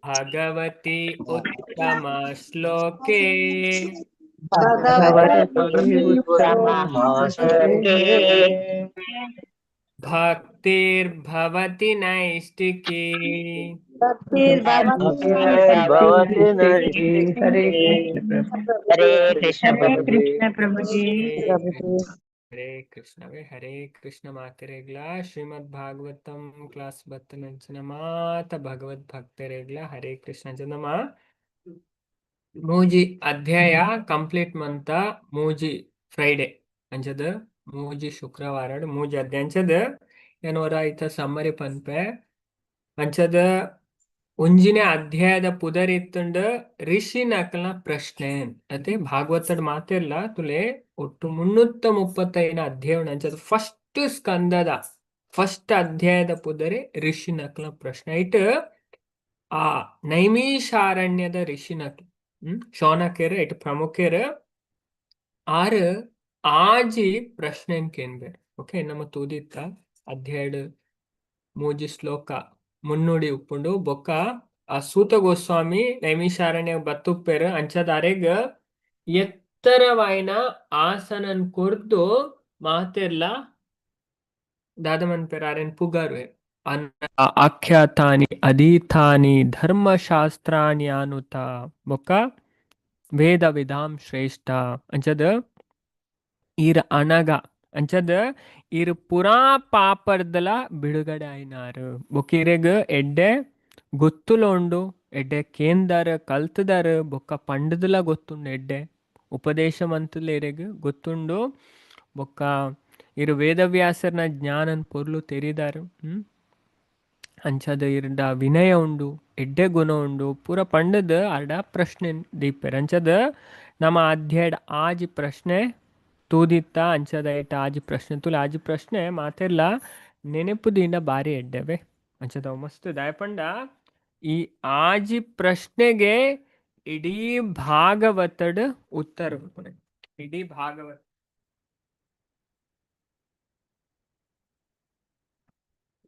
भगवती उत्तम श्लोके भक्तिर्भवति नैष्टिकी। भवति नैष्टिकी। हरे कृष्ण प्रभु जी। हरे कृष्ण हरे कृष्ण ಮಾತೆರೆಗ್ಲ ಶ್ರೀಮದ್ ಭಾಗವತಂ ಕ್ಲಾಸ್ 10 ಮಾತ ಭಗವದ್ ಭಕ್ತರೆಗ್ಲ ಹರೇ ಕೃಷ್ಣ ಜನಮ ಮೂಜಿ ಅಧ್ಯಾಯ ಕಂಪ್ಲೀಟ್ ಮಂತ ಮೂಜಿ ಫ್ರೈಡೆ ಅಂಚದ ಮೂಜಿ ಶುಕ್ರವಾರ ಮೂಜಿ ಅಧ್ಯಾಯ ಅಂಚದ ಏನೋರ ಐತ ಸಮ್ಮರಿ ಪನ್ಪೆ ಅಂಚದ ಒಂಜಿನೇ ಅಧ್ಯಾಯದ ಪುದರಿತ್ತುಂಡ ಋಷಿ ನಕಲ್ನ ಪ್ರಶ್ನೆ ಅದೇ ಭಾಗವತದ ಮಾತೆಲ್ಲ ತುಲೆ ಒಟ್ಟು 335 ಅಧ್ಯಾಯ ಅಂಚದ ಫಸ್ಟ್ ಸ್ಕಂದದ ಫಸ್ಟ್ ಅಧ್ಯಾಯದ ಪುದರಿ ಋಷಿ ನಕಲ್ನ ಪ್ರಶ್ನೆ ಇಟ್ ಆ ನೈಮಿಷಾರಣ್ಯದ ಋಷಿ ನಕಲ್ ಶೌನಕರ ಇಟ್ ಪ್ರಮುಖರ ಆರು ಆಜಿ ಪ್ರಶ್ನೆ ಕೇನ್ಬೇರು ಓಕೆ ನಮ್ಮ ತೂದಿತ್ತ ಅಧ್ಯಾಯ ಮೂಜಿ ಶ್ಲೋಕ ಮುನ್ನುಡಿ ಉಪ್ಪುಂಡು ಬೊಕ್ಕ ಆ ಸೂತ ಗೋಸ್ವಾಮಿ ನೈಮಿಷಾರಣ್ಯ ಬತ್ತುಪ್ಪೇರು ಅಂಚದಾರೆಗ ಎತ್ತರವಾಯಿನ ಆಸನನ್ ಕೊರ್ದು ಮಾತೆಲ್ಲ ದಾದಮನ್ ಪೆರಾರೆನ್ ಪುಗಾರು ಆಖ್ಯಾತಾನಿ ಅಧೀತಾನಿ ಧರ್ಮಶಾಸ್ತ್ರಾಣಿ ಅನುತ ಬೊಕ್ಕ ವೇದ ವಿಧಾಂ ಶ್ರೇಷ್ಠ ಅಂಚದ ಈರ ಅನಗ ಅಂಚದ ಈರ್ ಪುರಾ ಪಾಪರ್ದಲ ಬಿಡುಗಡೆ ಆಯ್ನಾರು ಬೊಕ್ಕಿರೆಗ್ ಎಡ್ಡೆ ಗೊತ್ತುಲೋಂಡು ಎಡ್ಡೆ ಕೇಂದರ್ ಕಲ್ತದರ್ ಬೊಕ್ಕ ಪಂಡದಲ ಗೊತ್ತುಂಡು ಎಡ್ಡೆ ಉಪದೇಶಮಂತಲೇರೆಗ್ ಗೊತ್ತುಂಡು ಬೊಕ್ಕ ಇರು ವೇದವ್ಯಾಸರ್ನ ಜ್ಞಾನನ್ ಪೊರ್ಲು ತೆರಿದಾರು ಅಂಚದ ಇರ್ಡ ವಿನಯ ಉಂಡು ಎಡ್ಡೆ ಗುಣ ಉಂಡು ಪೂರ ಪಂಡದ ಅರ್ಡ ಪ್ರಶ್ನೆ ದೀಪರ್ ಅಂಚದ ನಮ್ಮ ಅಧ್ಯಾಯ ಆಜಿ ಪ್ರಶ್ನೆ ತೂದಿತ್ತ ಅಂಚದ ಏಟ ಆಜಿ ಪ್ರಶ್ನೆ ತುಲ ಆಜಿ ಪ್ರಶ್ನೆ ಮಾತೆಲ್ಲ ನೆನಪುದಿಂದ ಬಾರಿ ಎಡ್ಡೆವೆ ಅಂಚದ ಮಸ್ತ್ ದಯಪಂಡ ಈ ಆಜಿ ಪ್ರಶ್ನೆಗೆ ಇಡೀ ಭಾಗವತಡ್ ಉತ್ತರ ಇಡೀ ಭಾಗವತ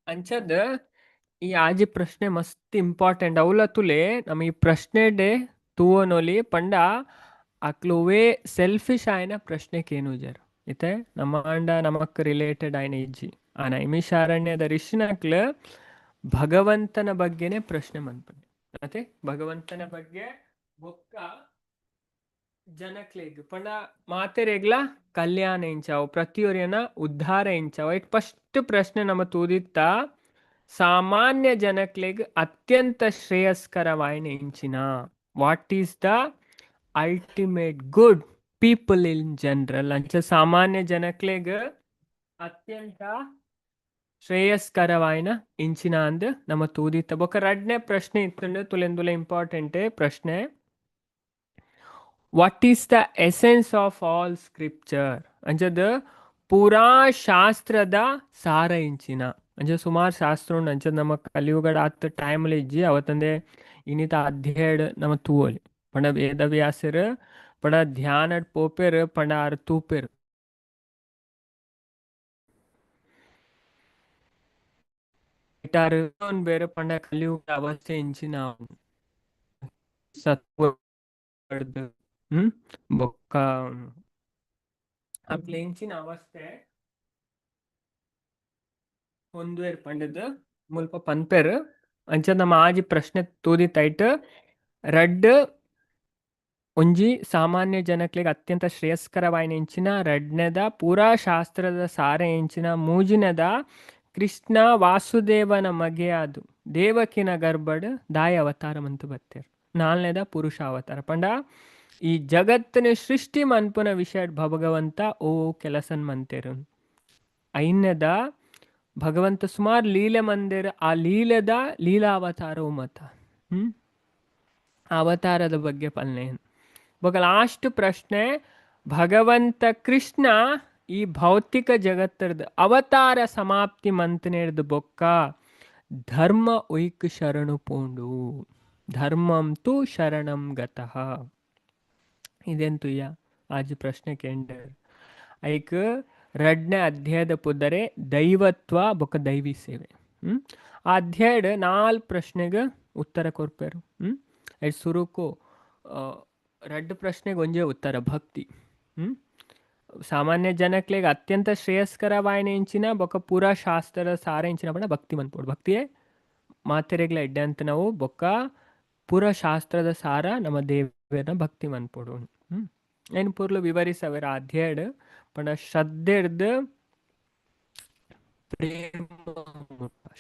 ಅಂಚದ ಈ ಆಜಿ ಪ್ರಶ್ನೆ ಮಸ್ತ್ ಇಂಪಾರ್ಟೆಂಟ್ ಅವಲ ತುಲೆ ನಮ್ಮ ಈ ಪ್ರಶ್ನೆ ಡೇ ತೂವನೊಲಿ ಪಂಡ ಅಕ್ಲುವೆ ಸೆಲ್ಫಿಶ್ ಆಯ್ನ ಪ್ರಶ್ನೆಗೇನು ಜರು ಇತ್ತೆ ನಮ್ಮ ಅಂಡ ನಮಕ್ ರಿಲೇಟೆಡ್ ಆಯ್ನ ಇಜ್ಜಿ ಆ ನೈಮಿಷಾರಣ್ಯದ ಋಷಿನಕ್ಲ ಭಗವಂತನ ಬಗ್ಗೆನೆ ಪ್ರಶ್ನೆ ಮನ್ಪನೆ ಮತ್ತೆ ಭಗವಂತನ ಬಗ್ಗೆ ಬೊಕ್ಕ ಜನಕ್ಲೆಗ್ ಪಂಡ ಮಾತೆರೆಗ್ಲ ಕಲ್ಯಾಣ ಇಂಚಾವು ಪ್ರತಿಯೊರಿಯನ ಉದ್ಧಾರ ಇಂಚಾವು ಇಟ್ ಫಸ್ಟ್ ಪ್ರಶ್ನೆ ನಮ್ಮ ತೂದಿತ್ತ ಸಾಮಾನ್ಯ ಜನಕ್ಲೆಗ್ ಅತ್ಯಂತ ಶ್ರೇಯಸ್ಕರವಾಯಿನ ಇಂಚಿನ what is the ultimate good people in general ಅಂಚ ಸಾಮಾನ್ಯ ಜನಕ್ಲೆಗ್ ಅತ್ಯಂತ ಶ್ರೇಯಸ್ಕರವಾಯಿನ ಇಂಚಿನ ಅಂದ್ ನಮ್ಮ ತೂದಿತ್ತ ಬೊಕ್ಕ ರಡ್ನೆ ಪ್ರಶ್ನೆ ಇತ್ತಂಡು ತುಲೆಂದುಲೆ ಇಂಪಾರ್ಟೆಂಟ್ ಪ್ರಶ್ನೆ what is the essence of all scripture ಅಂಚದ ಪೂರಾ ಶಾಸ್ತ್ರದ ಸಾರ ಇಂಚಿನ ಅಂಚ ಸುಮಾರು ಶಾಸ್ತ್ರ ಉಂಡು ಅಂಚದ ನಮ್ಮ ಕಲಿಯುಗಡ ಹತ್ತು ಟೈಮ್ಲಿ ಇಜ್ಜಿ ಅವತ್ತಂದೆ ಇನ್ನಿತ ಅಧ್ಯಾಯ ನಮ್ಮ ತೂವಲಿ ಪಂಡ ವೇದವ್ಯಾಸರು ಪಂಡ ಧ್ಯಾನ ಪೋಪೆರು ಪಂಡ ಆರು ತೂಪೆರು ಬೇರೆ ಪಂಡ ಕಲಿಯುಗ ಅವಸ್ಥೆ ಇಂಚಿನ ಸತ್ವ ಬೊಕ್ಕ ಅಕ್ಲ ಇಂಚಿನ ಅವಸ್ಥೆ ಹೊಂದುವೇರು ಪಂಡದ ಮುಲ್ಪ ಪನ್ಪೆರು ಅಂಚ ನಮ್ಮ ಆಜಿ ಪ್ರಶ್ನೆ ತೂದಿ ತೈಟ್ ರಡ್ ಒಂಜಿ ಸಾಮಾನ್ಯ ಜನಕ್ಲೆಗ್ ಅತ್ಯಂತ ಶ್ರೇಯಸ್ಕರವಾಯಿನ ಇಂಚಿನ ರಡ್ನೆದ ಪೂರಾ ಶಾಸ್ತ್ರದ ಸಾರ ಇಂಚಿನ ಮೂಜಿನದ ಕೃಷ್ಣ ವಾಸುದೇವನ ಮಗೆಯಾದು ದೇವಕಿನ ಗರ್ಭಡ್ ದಾಯ ಅವತಾರ ಮಂತು ಬತ್ತೇರು ನಾಲ್ನೇದ ಪುರುಷ ಅವತಾರ ಪಂಡ ಈ ಜಗತ್ತಿನ ಸೃಷ್ಟಿ ಮನ್ಪುನ ವಿಷಯ ಭಗವಂತ ಓ ಕೆಲಸನ್ ಮಂತೇರು ಐನ್ಯದ ಭಗವಂತ ಸುಮಾರು ಲೀಲೆ ಮಂದಿರ ಆ ಲೀಲೆದ ಲೀಲಾವತಾರವು ಮತ ಅವತಾರದ ಬಗ್ಗೆ ಪಲ್ನೆ ಬೊಕ ಲಾಸ್ಟ್ ಪ್ರಶ್ನೆ ಭಗವಂತ ಕೃಷ್ಣ ಈ ಭೌತಿಕ ಜಗತ್ತರದ ಅವತಾರ ಸಮಾಪ್ತಿ ಮಂತನೇರ್ದು ಬೊಕ್ಕ ಧರ್ಮ ಉಯ್ಕ್ ಶರಣು ಪೋಂಡು ಧರ್ಮಂ ತು ಶರಣಂ ಗತಃ ಇದೆಂತುಯ್ಯ ಆಜಿ ಪ್ರಶ್ನೆ ಕೇಂದ್ರ ಐಕ್ ರಡ್ನೆ ಅಧ್ಯಾಯದ ಪುದರೆ ದೈವತ್ವ ಬೊಕ್ಕ ದೈವಿ ಸೇವೆ ಆ ಅಧ್ಯಾಯ 4 ಪ್ರಶ್ನೆಗೆ उत्तर कोर्पेर एट सुरुको रड्ड प्रश्ने गोंजे उत्तर भक्ति ಸಾಮಾನ್ಯ ಜನಕ್ಲೆಗ್ ಅತ್ಯಂತ ಶ್ರೇಯಸ್ಕರವಾಯಿನ ಇಂಚಿನ ಬೊಕ್ಕ ಪೂರ ಶಾಸ್ತ್ರದ ಸಾರ ಇಂಚಿನ ಪಂಡ ಭಕ್ತಿ ಮನ್ಪೋಡು ಭಕ್ತಿಯೇ ಮಾತೆರೆಗ್ಲ ಎಡ್ಡೆ ಅಂತ ನಾವು ಬೊಕ್ಕ ಪೂರ ಶಾಸ್ತ್ರದ ಸಾರ ನಮ್ಮ ದೇವರನ್ನ ಭಕ್ತಿ ಮನ್ಪೋಡು ಏನು ಪೂರ್ಲು ವಿವರಿಸವರ ಅಧ್ಯಾಯ ಪಂಡ ಶ್ರದ್ಧೆರ್ದು ಪ್ರೇಮ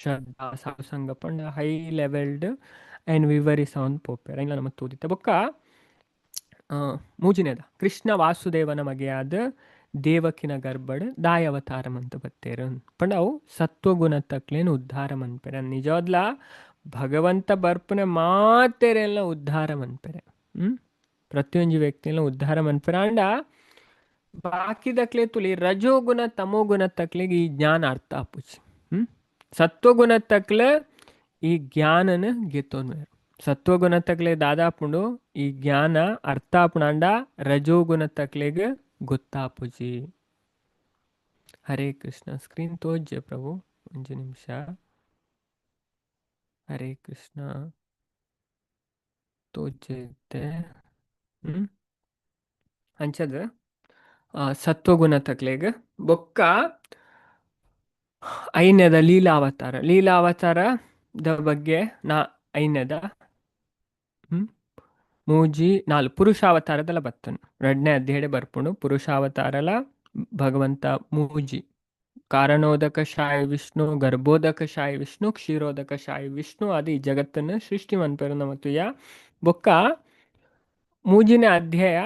ಶ್ರದ್ಧಾ ಸಾಂಗ ಪಂಡ ಹೈ ಲೆವೆಲ್ಡ್ ಆ್ಯಂಡ್ ವಿವರಿಸವನ್ ಪೋಪೆರ ಇಲ್ಲ ನಮ್ಮ ತೂದಿತ್ತ ಬೊಕ್ಕ ಮೂಜಿನೇದ ಕೃಷ್ಣ ವಾಸುದೇವನ ಮಗೆಯಾದ ದೇವಕಿನ ಗರ್ಭಡ್ ದಾಯ ಅವತಾರಂ ಅಂತ ಬತ್ತೇರು ಪಂಡ ಅವು ಸತ್ವಗುಣ ತಕ್ಲೇನು ಉದ್ಧಾರ ಮನ್ಪೆರೆ ನಿಜವಾದ್ಲ ಭಗವಂತ ಬರ್ಪನೆ ಮಾತೆರೆಲ್ಲ ಉದ್ಧಾರ ಮನ್ಪೆರೆ ಪ್ರತಿಯೊಂದು ವ್ಯಕ್ತಿಯೆಲ್ಲ ಉದ್ಧಾರ ಮನ್ಪೆರೆ ಅಂಡ ಬಾಕಿದಕ್ಲೆ ತುಲಿ ರಜೋಗುಣ ತಮೋಗುಣ ತಕ್ಲೆಗೆ ಈ ಜ್ಞಾನ ಅರ್ಥ ಆಪುಜಿ ಸತ್ವಗುಣ ತಕ್ಲೆ ಈ ಜ್ಞಾನನ ಗೆತ್ತೋನ್ ಬೇರು ಸತ್ವಗುಣ ತಕ್ಲೆ ದಾದಾಪುಂಡು ಈ ಜ್ಞಾನ ಅರ್ಥ ಆಪುಣಾಂಡ ರಜೋಗುಣ ತಕ್ಲೆಗೆ ಗೊತ್ತಾಪುಜಿ. ಹರೇ ಕೃಷ್ಣ. ಸ್ಕ್ರೀನ್ ತೋಜ್ಜೆ ಪ್ರಭು ಒಂದು ನಿಮಿಷ. ಹರೇ ಕೃಷ್ಣ ತೋಜ್ಜೆ ಇತ್ತೆ ಅಂಚದ ಸತ್ವಗುಣ ತಕ್ಲೆಗೆ ಬೊಕ್ಕ ಐನ್ಯದ ಲೀಲಾವತಾರದ ಬಗ್ಗೆ ನಾ ಐನ್ಯದ ಮೂಜಿ 4 ಪುರುಷಾವತಾರದಲ್ಲ ಬತ್ತನು 2ನೇ ಅಧ್ಯಾಯ ಬರ್ಪುಂಡು. ಪುರುಷಾವತಾರಲ ಭಗವಂತ ಮೂಜಿ ಕಾರಣೋದಕ ಶಾಯ ವಿಷ್ಣು, ಗರ್ಭೋದಕ ಶಾಯ ವಿಷ್ಣು, ಕ್ಷೀರೋದಕ ಶಾಯ ವಿಷ್ಣು ಅದು ಈ ಜಗತ್ತನ್ನು ಸೃಷ್ಟಿ ಮನ್ಪೇರು ನಮ್ಮತ್ತು ಯಾ ಬೊಕ್ಕ ಮೂಜಿನ ಅಧ್ಯಾಯ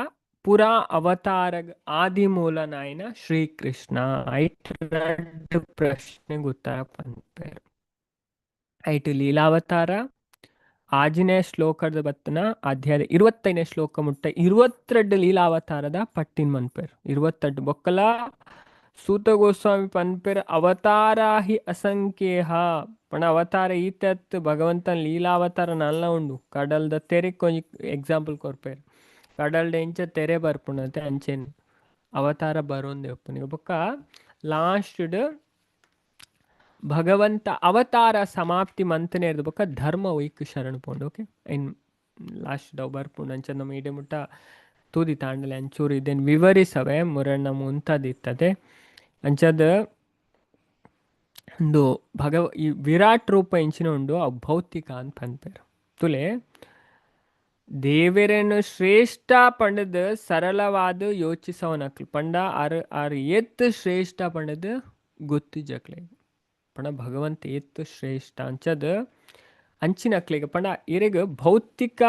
ಪುರಾ ಅವತಾರ ಆದಿ ಮೂಲನಾಯಿನ ಶ್ರೀಕೃಷ್ಣ ಐಟ್ 2 ಪ್ರಶ್ನೆಗೆ ಉತ್ತರ ಪನ್ಪೇರು. ಐಟ್ ಲೀಲಾವತಾರ ಆಜಿನೇ ಶ್ಲೋಕದ ಬತ್ತನ ಅಧ್ಯಾಯ 25ನೇ ಶ್ಲೋಕ ಮುಟ್ಟ 22 ಲೀಲಾವತಾರದ ಪಟ್ಟಿನ ಮನ್ಪೇರು. 22 ಬೊಕ್ಕಲ ಸೂತ ಗೋಸ್ವಾಮಿ ಪನ್ಪೇರು ಅವತಾರಾಹಿ ಅಸಂಖ್ಯೇಹ ಪಣ ಅವತಾರ ಈತತ್ ಭಗವಂತನ ಲೀಲಾವತಾರ ನಲ್ಲ ಉಂಡು. ಕಡಲ್ದ ತೆರೆಕ್ ಕೊಂಚ ಎಕ್ಸಾಂಪಲ್ ಕೊರ್ಪೇರು. ಕಡಲ್ದ ಎಂಚ ತೆರೆ ಬರ್ಪುಂಡಂತೆ ಅಂಚೆನ್ ಅವತಾರ ಬರೋಂದೆ ಒಪ್ಪನಿಗೆ ಬೊಕ್ಕ ಲಾಸ್ಟ್ ಭಗವಂತ ಅವತಾರ ಸಮಾಪ್ತಿ ಮಂತನೇ ಇರೋದು ಬೊಕ್ಕ ಧರ್ಮ ಒಯ್ಕ್ ಶರಣ ಪೋಂಡು. ಓಕೆ ಇನ್ ಲಾಸ್ಟ್ ಡವ್ ಬರ್ಪುಂಡು ಅಂಚ ನಮ್ಮ ಇಡೆ ಮುಟ್ಟ ತೂದಿ ತಾಂಡಲೆ ಅಂಚೂರು ಇದೇನು ವಿವರಿಸವೆ ಮುರಣ್ಣ ಮುಂತಾದಿತ್ತದೆ ಅಂಚದ ಒಂದು ಈ ವಿರಾಟ್ ರೂಪ ಇಂಚಿನ ಉಂಡು ಅವು ಭೌತಿಕ ಅಂತ ಪನ್ಪೇರು. ತುಲೆ ದೇವರೇನು ಶ್ರೇಷ್ಠ ಪಂಡದ ಸರಳವಾದ ಯೋಚಿಸವನಕ್ಲು ಪಂಡ ಆರ್ ಎತ್ ಶ್ರೇಷ್ಠ ಪಂಡದ ಗೊತ್ತು ಜಕ್ಲೆ ಪಂಡ ಭಗವಂತ ಎತ್ತು ಶ್ರೇಷ್ಠ ಅಂಚದ ಅಂಚಿನಕ್ಲಿಗೆ ಪಂಡ ಇರೆಗ ಭೌತಿಕ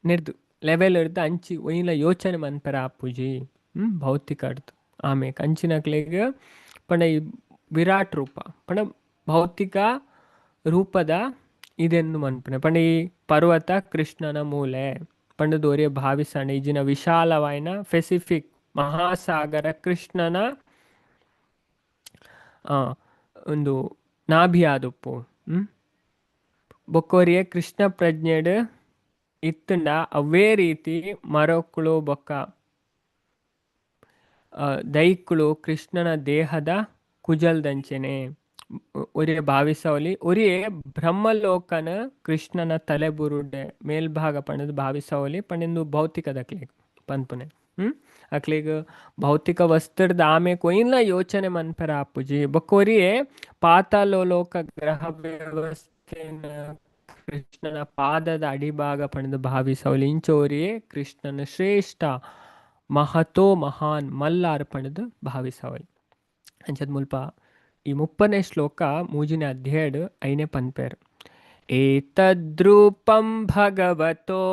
ನಿರ್ದು ಲೆವೆಲ್ ಇರ್ದು ಅಂಚಿ ಒಯ್ಲ ಯೋಚನೆ ಮನ್ಪರ ಆಪುಜಿ ಭೌತಿಕ ಅರ್ದು ಆಮೇಲೆ ಅಂಚಿನಕ್ಲಿಗೆ ಪಂಡ ಈ ವಿರಾಟ್ ರೂಪ ಪಂಡ ಭೌತಿಕ ರೂಪದ ಇದೆನ್ನು ಮನ್ಪನೆ ಪಂಡ ಈ ಪರ್ವತ ಕೃಷ್ಣನ ಮೂಲೆ ಪಂಡದೋರಿಯ ಭಾವಿಸಣ ಈಜಿನ ವಿಶಾಲವಾಯಿನ ಪೆಸಿಫಿಕ್ ಮಹಾಸಾಗರ ಕೃಷ್ಣನ ಒಂದು ನಾಭಿಯಾದುಪ್ಪು ಬೊಕ್ಕೋರಿಯ ಕೃಷ್ಣ ಪ್ರಜ್ಞೆಡ್ ಇತ್ತಂಡ ಅವೇ ರೀತಿ ಮರಕ್ಕಳು ಬೊಕ್ಕ ದೈಕ್ಕಳು ಕೃಷ್ಣನ ದೇಹದ ಕುಜಲ್ದಂಚೆನೆ ಒರಿಯ ಭಾವಿಸವಲಿ ಒರಿಯೇ ಬ್ರಹ್ಮಲೋಕನ ಕೃಷ್ಣನ ತಲೆ ಬುರುಡೆ ಮೇಲ್ಭಾಗ ಪಣದು ಭಾವಿಸವಲಿ ಪಂಡಿಂದು ಭೌತಿಕದಕ್ಲಿಗೆ ಪನ್ಪುನೆ ಅಕ್ಲಿಗೆ ಭೌತಿಕ ವಸ್ತುರ್ದ ಆಮೆ ಕೊಯ್ಲ ಯೋಚನೆ ಮನ್ಪರ ಆಪುಜಿ ಬೊಕ್ಕೋರಿಯೇ ಪಾತಾಲೋಕ ಗ್ರಹ ವ್ಯವಸ್ಥೆನ ಕೃಷ್ಣನ ಪಾದದ ಅಡಿಭಾಗ ಪಣದು ಭಾವಿಸವಲಿ ಇಂಚೋರಿಯೇ ಕೃಷ್ಣನ ಶ್ರೇಷ್ಠ ಮಹತೋ ಮಹಾನ್ ಮಲ್ಲಾರ್ ಪಣದು ಭಾವಿಸವಲಿ ಅಂಚದ್ ಮುಲ್ಪ ಈ 30ನೇ ಶ್ಲೋಕ ಮೂಜಿನ ಅಧ್ಯಾಯ 5ನೇ ಪನ್ಪೇರು. ಏತದ್ರೂಪಂ ಭಗವತೋ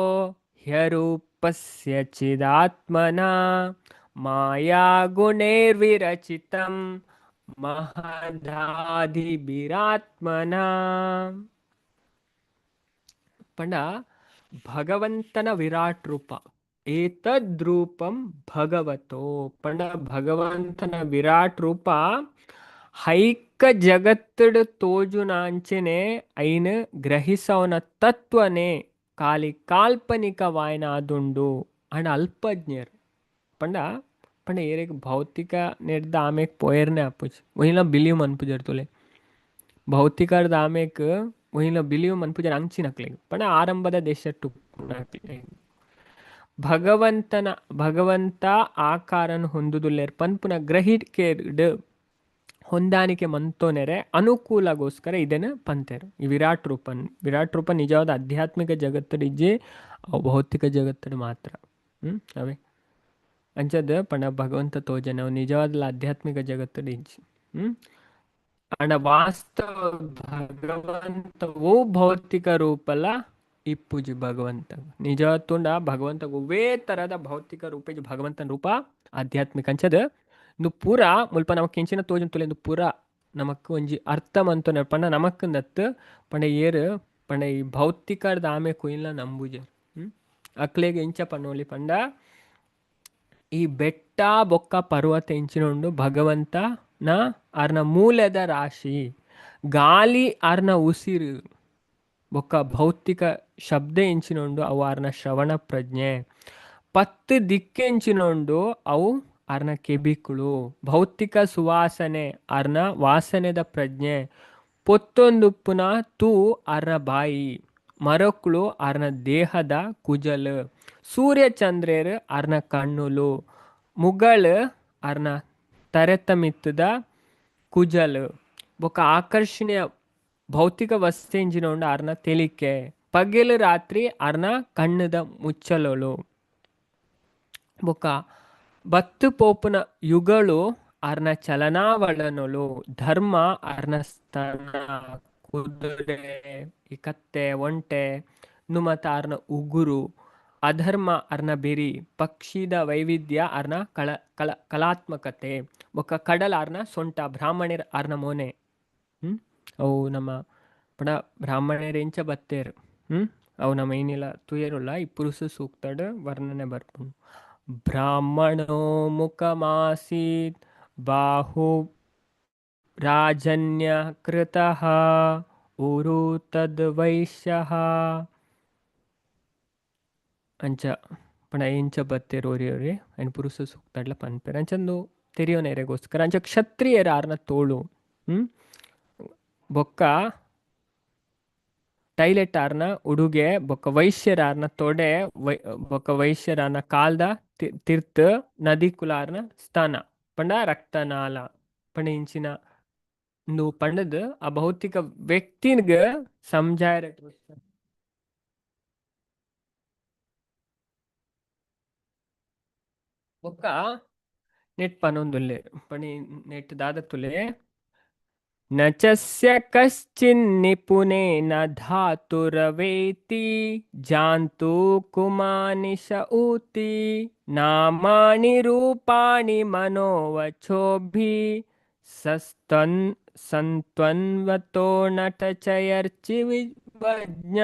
ಹ್ಯರೂಪಸ್ಯ ಚಿದಾತ್ಮನ ಮಾಯಾ ಗುಣೈರ್ವಿರಚಿತಂ ಮಹದಾದಿಭಿರಾತ್ಮನ ಪಂಡ ಭಗವಂತನ ವಿರಾಟ್ ರೂಪ ಏತದ್ರೂಪಂ ಭಗವತೋ ಪಂಡ ಭಗವಂತನ ವಿರಾಟ್ ರೂಪ ಹೈಕ ಜಗತ್ತಡ್ ತೋಜುನಾಂಚೆನೆ ಐನ್ ಗ್ರಹಿಸವನ ತತ್ವನೇ ಕಾಲಿ ಕಾಲ್ಪನಿಕವಾಯನ ಆದುಂಡು ಅಂಡ್ ಅಲ್ಪಜ್ಞರು ಪಂಡ ಪಂಡ ಏರೆಗ್ ಭೌತಿಕ ನೆಡ್ದ ಆಮೇಕ್ ಪೋಯರ್ನೆ ಆಪುಜ್ ಒಯ್ಲ ಬಿಲೀವ್ ಮನ್ಪುಜರ್ ತುಲೆ ಭೌತಿಕರ್ದ ಆಮೇಕ್ ಒಯ್ಲ ಬಿಲಿಯು ಮನ್ಪುಜನ ಅಂಚಿನಕ್ಲೆ ಪಂಡ ಆರಂಭದ ದೇಶ ಭಗವಂತ ಆಕಾರನ ಹೊಂದುದುಲ್ಲೇರ್ ಪನ್ಪುನ ಗ್ರಹಿಕೆಡ್ ಹೊಂದಾಣಿಕೆ ಮಂತೋನೆರೆ ಅನುಕೂಲಗೋಸ್ಕರ ಇದನ್ನು ಪಂತೇರು ಈ ವಿರಾಟ್ ರೂಪ ನಿಜವಾದ ಆಧ್ಯಾತ್ಮಿಕ ಜಗತ್ತಡಿಜ್ಜೆ ಭೌತಿಕ ಜಗತ್ತಡು ಮಾತ್ರ ಅವೇ ಅಂಚದ ಪಂಡ ಭಗವಂತ ತೋಜನ ಅವು ನಿಜವಾದ ಆಧ್ಯಾತ್ಮಿಕ ಜಗತ್ತಡಿಜ್ಜಿ ಅಂಡ ವಾಸ್ತವ ಭಗವಂತವು ಭೌತಿಕ ರೂಪಲ ಇಪ್ಪುಜಿ ಭಗವಂತ ನಿಜವತ್ತುಂಡ ಭಗವಂತ ಒವ್ವೇ ತರದ ಭೌತಿಕ ರೂಪ ಇಜ್ಜಿ ಭಗವಂತನ ರೂಪ ಆಧ್ಯಾತ್ಮಿಕ ಅಂಚದ ಇಂದು ಪೂರ ಮುಲ್ಪ ನಮಕ್ ಕೆಂಚಿನ ತೋಜನ್ ತುಲೆ ಇಂದು ಪೂರ ನಮಕ್ ಒಂಜಿ ಅರ್ಥ ಮಂತೋನ ಪಂಡ ನಮಕ್ ದತ್ತು ಪಂಡ ಏರು ಪಂಡ ಈ ಭೌತಿಕದ ಆಮೆ ಕುಯಿಲ್ಲ ನಂಬುಜ ಅಕ್ಲೆಗೆ ಇಂಚ ಪನ್ನೋಲಿ ಪಂಡ ಈ ಬೆಟ್ಟ ಬೊಕ್ಕ ಪರ್ವತ ಇಂಚಿನೊಂಡು ಭಗವಂತನ ಅರ್ನ ಮೂಲದ ರಾಶಿ ಗಾಲಿ ಅರ್ನ ಉಸಿರು ಬೊಕ್ಕ ಭೌತಿಕ ಶಬ್ದ ಇಂಚಿನೊಂಡು ಅವು ಅರ್ನ ಶ್ರವಣ ಪ್ರಜ್ಞೆ ಪತ್ತು ದಿಕ್ಕೆಂಚಿನೊಂಡು ಅವು ಅರ್ನ ಕೆಬಿಕುಳು ಭೌತಿಕ ಸುವಾಸನೆ ಅರ್ನ ವಾಸನೆದ ಪ್ರಜ್ಞೆ ಪೊತ್ತೊಂದುಪ್ಪುನ ತೂ ಅರ್ನ ಬಾಯಿ ಮರಕ್ಕುಳು ಅರ್ನ ದೇಹದ ಕುಜಲ್ ಸೂರ್ಯ ಚಂದ್ರೇರು ಅರ್ನ ಕಣ್ಣುಲು ಮುಗಳು ಅರ್ನ ತರೆತ ಮಿತ್ತದ ಕುಜಲ್ ಬೊಕ್ಕ ಆಕರ್ಷಣೀಯ ಭೌತಿಕ ವಸ್ತುಂಜಿನೊಂಡು ಅರ್ನ ತೆಲಿಕೆ ಪಗೆಲು ರಾತ್ರಿ ಅರ್ನ ಕಣ್ಣದ ಮುಚ್ಚಲೋಳು ಬೊಕ್ಕ ಬತ್ತು ಪೋಪುನ ಯುಗಳು ಅರ್ನ ಚಲನಾವಳನೊಳು ಧರ್ಮ ಅರ್ನ ಸ್ತನ ಕುದುರೆ ಈ ಕತ್ತೆ ಒಂಟೆ ನುಮತ ಅರ್ನ ಉಗುರು ಅಧರ್ಮ ಅರ್ನ ಬೆರಿ ಪಕ್ಷಿದ ವೈವಿಧ್ಯ ಅರ್ನ ಕಲಾತ್ಮಕತೆ ಬೊಕ್ಕ ಕಡಲ ಅರ್ನ ಸೊಂಟ ಬ್ರಾಹ್ಮಣರ ಅರ್ನ ಮೋನೆ ಅವು ನಮ್ಮ ಪಡ ಬ್ರಾಹ್ಮಣರು ಎಂಚ ಬತ್ತೇರು ಅವು ನಮ್ಮ ಏನಿಲ್ಲ ತುಯರುಲ್ಲ ಈ ಪುರುಷ ಸೂಕ್ತಡ್ ವರ್ಣನೆ ಬರ್ಪುಂಡು ಬ್ರಾಹ್ಮಣೋ ಮುಖಮಾಸೀತ್ ಬಾಹು ರಾಜನ್ಯ ಕೃತಃ ಉರು ತದ್ ವೈಶ್ಯಃ ಅಂಚ ಪಣ ಎಂಚ ಬತ್ತೇರು ಓರಿ ಅನ್ ಪುರುಷ ಸೂಕ್ತಡ್ಲ ಪನ್ಪೇರು ಅಂಚಂದು ತೆರಿಯೋನೆರೆಗೋಸ್ಕರ ಅಂಚ ಕ್ಷತ್ರಿಯರ ಆರ್ನ ತೋಳು ಬೊಕ್ಕ ಟೈಲೆಟ್ ಆರ್ನ ಉಡುಗೆ ಬೊಕ್ಕ ವೈಶ್ಯರಾರ್ನ ತೊಡೆ ಬೊಕ್ಕ ವೈಶ್ಯರಾರ್ನ ಕಾಲ್ದ ತಿರ್ತ್ ನದಿ ಕುಲಾರ್ನ ಸ್ಥಾನ ಪಂಡ ರಕ್ತನಾಲ ಪಂಡ ಇಂಚಿನ ಪಂಡದ್ ಆ ಭೌತಿಕ ವ್ಯಕ್ತಿನ್ಗ ಸಮಜಾಯ ಬೊಕ್ಕ ನೆಟ್ ಪನೊಂದುಲ್ಲೆ ಪಣಿ ನೆಟ್ ದಾದ ತುಲೆ ನಚಸ್ಯ ಕಶ್ಚಿನ್ನಿಪುನೇನ ಧಾತುರವೇತಿ ಜಾಂತು ಕುಮಾನಿಶ ಊತಿ ನಾಮಾನಿ ರೂಪಾಣಿ ಮನೋವಚೋಭಿ ಸಂತ್ವನ್ವತೋ ನಟಚಯರ್ಚಿ ವಿಜ್ಞ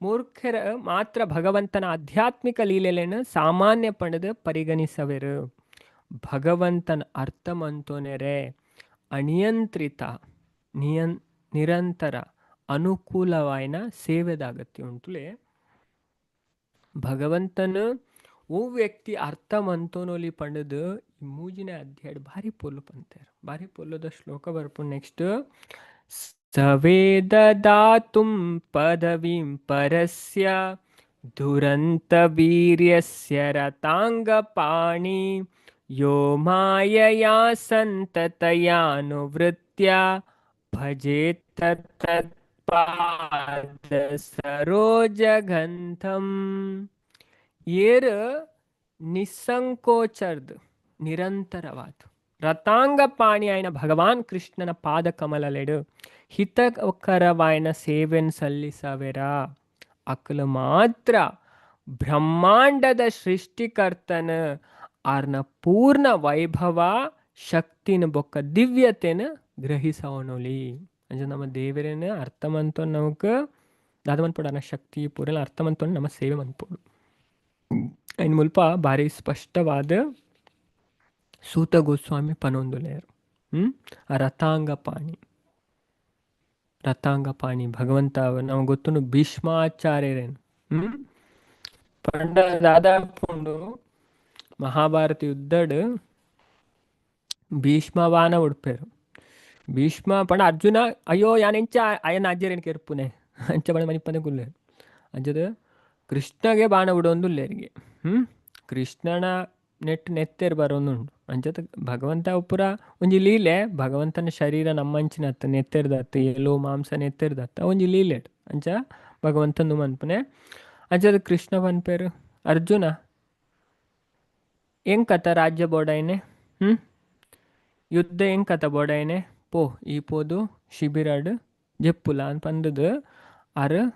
ಮೂರ್ಖರ ಮಾತ್ರ ಭಗವಂತನ ಆಧ್ಯಾತ್ಮಿಕ ಲೀಲೆಯನ್ನು ಸಾಮಾನ್ಯ ಪಡೆದು ಪರಿಗಣಿಸವೆರು ಭಗವಂತನ ಅರ್ಥ ಮಂತೋನೆರೆ ಅನಿಯಂತ್ರಿತ ನಿರಂತರ ಅನುಕೂಲವಾಯಿನ ಸೇವೆದಾಗತ್ಯ ಉಂಟುಲೆ ಭಗವಂತನ ಓ ವ್ಯಕ್ತಿ ಅರ್ಥ ಮಂತೋನೋಲಿ ಪಂಡದು ಈ ಮೂಜಿನ ಅಧ್ಯಾಯ ಭಾರಿ ಪೊಲ್ಲು ಪಂತೇರು ಭಾರಿ ಪೊಲ್ಲದ ಶ್ಲೋಕ ಬರ್ಪು ನೆಕ್ಸ್ಟ್ ಸವೇದ ದಾತುಂ ಪದವಿಂ ಪರಸ್ಯ ದುರಂತ ವೀರ್ಯಸ್ಯ ರತಾಂಗಪಾಣಿ ಯೋ ಮಾಯಯಾ ಸಂತತಯಾನುವೃತ್ಯ ಭಜೇತ್ ತತ್ಪಾದ ಸರೋಜಗಂಧಂ ಏರು ನಿಸ್ಸಂಕೋಚರ್ದು ನಿರಂತರವಾದ ರತಾಂಗಪಾಣಿ ಆಯ್ನ ಭಗವಾನ್ ಕೃಷ್ಣನ ಪಾದ ಕಮಲಲೆಡು ಹಿತಕರವಾಯ್ನ ಸೇವೆನ್ ಸಲ್ಲಿಸವೆರ ಅಕಲು ಮಾತ್ರ ಬ್ರಹ್ಮಾಂಡದ ಸೃಷ್ಟಿಕರ್ತನ ಆರ್ನ ಪೂರ್ಣ ವೈಭವ ಶಕ್ತಿನ ಬೊಕ್ಕ ದಿವ್ಯತೆನ ಗ್ರಹಿಸವನೊಲಿ ಅಂಜ ನಮ್ಮ ದೇವರೇನ ಅರ್ಥ ಮಂತೋ ನಮಕ್ ದಾದ ಮನ್ಪೋಡು ಅನ್ನ ಶಕ್ತಿ ಪೂರಲ ಅರ್ಥ ಮಂತೋ ನಮ್ಮ ಸೇವೆ ಮನ್ಪೋಡು ಇನ್ನು ಮುಲ್ಪ ಭಾರಿ ಸ್ಪಷ್ಟವಾದ ಸೂತ ಗೋಸ್ವಾಮಿ ಪನೊಂದುಲೇರು ಆ ರಥಾಂಗಪಾಣಿ ಭಗವಂತ ನಮ್ಗೆ ಗೊತ್ತು ಭೀಷ್ಮಾಚಾರ್ಯರೇನು ಪಂಡ ದಾದಾಪುಂಡು ಮಹಾಭಾರತ ಯುದ್ಧಡ್ ಭೀಷ್ಮವಾನ ಉಡ್ಪೇರು ಭೀಷ್ಮ ಪಣ ಅರ್ಜುನ ಅಯ್ಯೋ ಯಾನೆಂಚ ಅಯ್ಯನ ಅಜ್ಜರೇನು ಕೆರ್ಪುನೆ ಅಂಚ ಬಣ ಮನಿಪ್ಪನೆ ಗುಲ್ಲೆ ಅಂಚದ ಕೃಷ್ಣಗೆ ಬಾಣ ಬಿಡೊಂದುಲ್ಲೇರಿಗೆ ಕೃಷ್ಣನ ನೆತ್ತೇರು ಬರೋನುಂಡು ಅಂಚದ ಭಗವಂತ ಉಪುರ ಒಂಜಿ ಲೀಲೆ ಭಗವಂತನ ಶರೀರ ನಮ್ಮಂಚಿನತ್ತ ನೆತ್ತೇರ್ದತ್ತ ಎಲ್ಲೋ ಮಾಂಸ ನೆತ್ತೇರ್ದತ್ತ ಒಂಜಿ ಲೀಲೆ ಅಂಚ ಭಗವಂತನು ಮನ್ಪನೆ ಅಂಚದ ಕೃಷ್ಣ ಪನ್ಪೇರು ಅರ್ಜುನ ಹೆಂಗ್ ಕಥ ರಾಜ್ಯ ಬೋಡಾಯ್ನೆ ಯುದ್ಧ ಹೆಂಗ್ ಕಥ ಬೋಡಾಯ್ನೆ ಪೋ ಈ ಪೋದು ಶಿಬಿರಾಡ್ ಜೆಪ್ಪುಲ ಅಂತ ಪಂದದು ಅರ್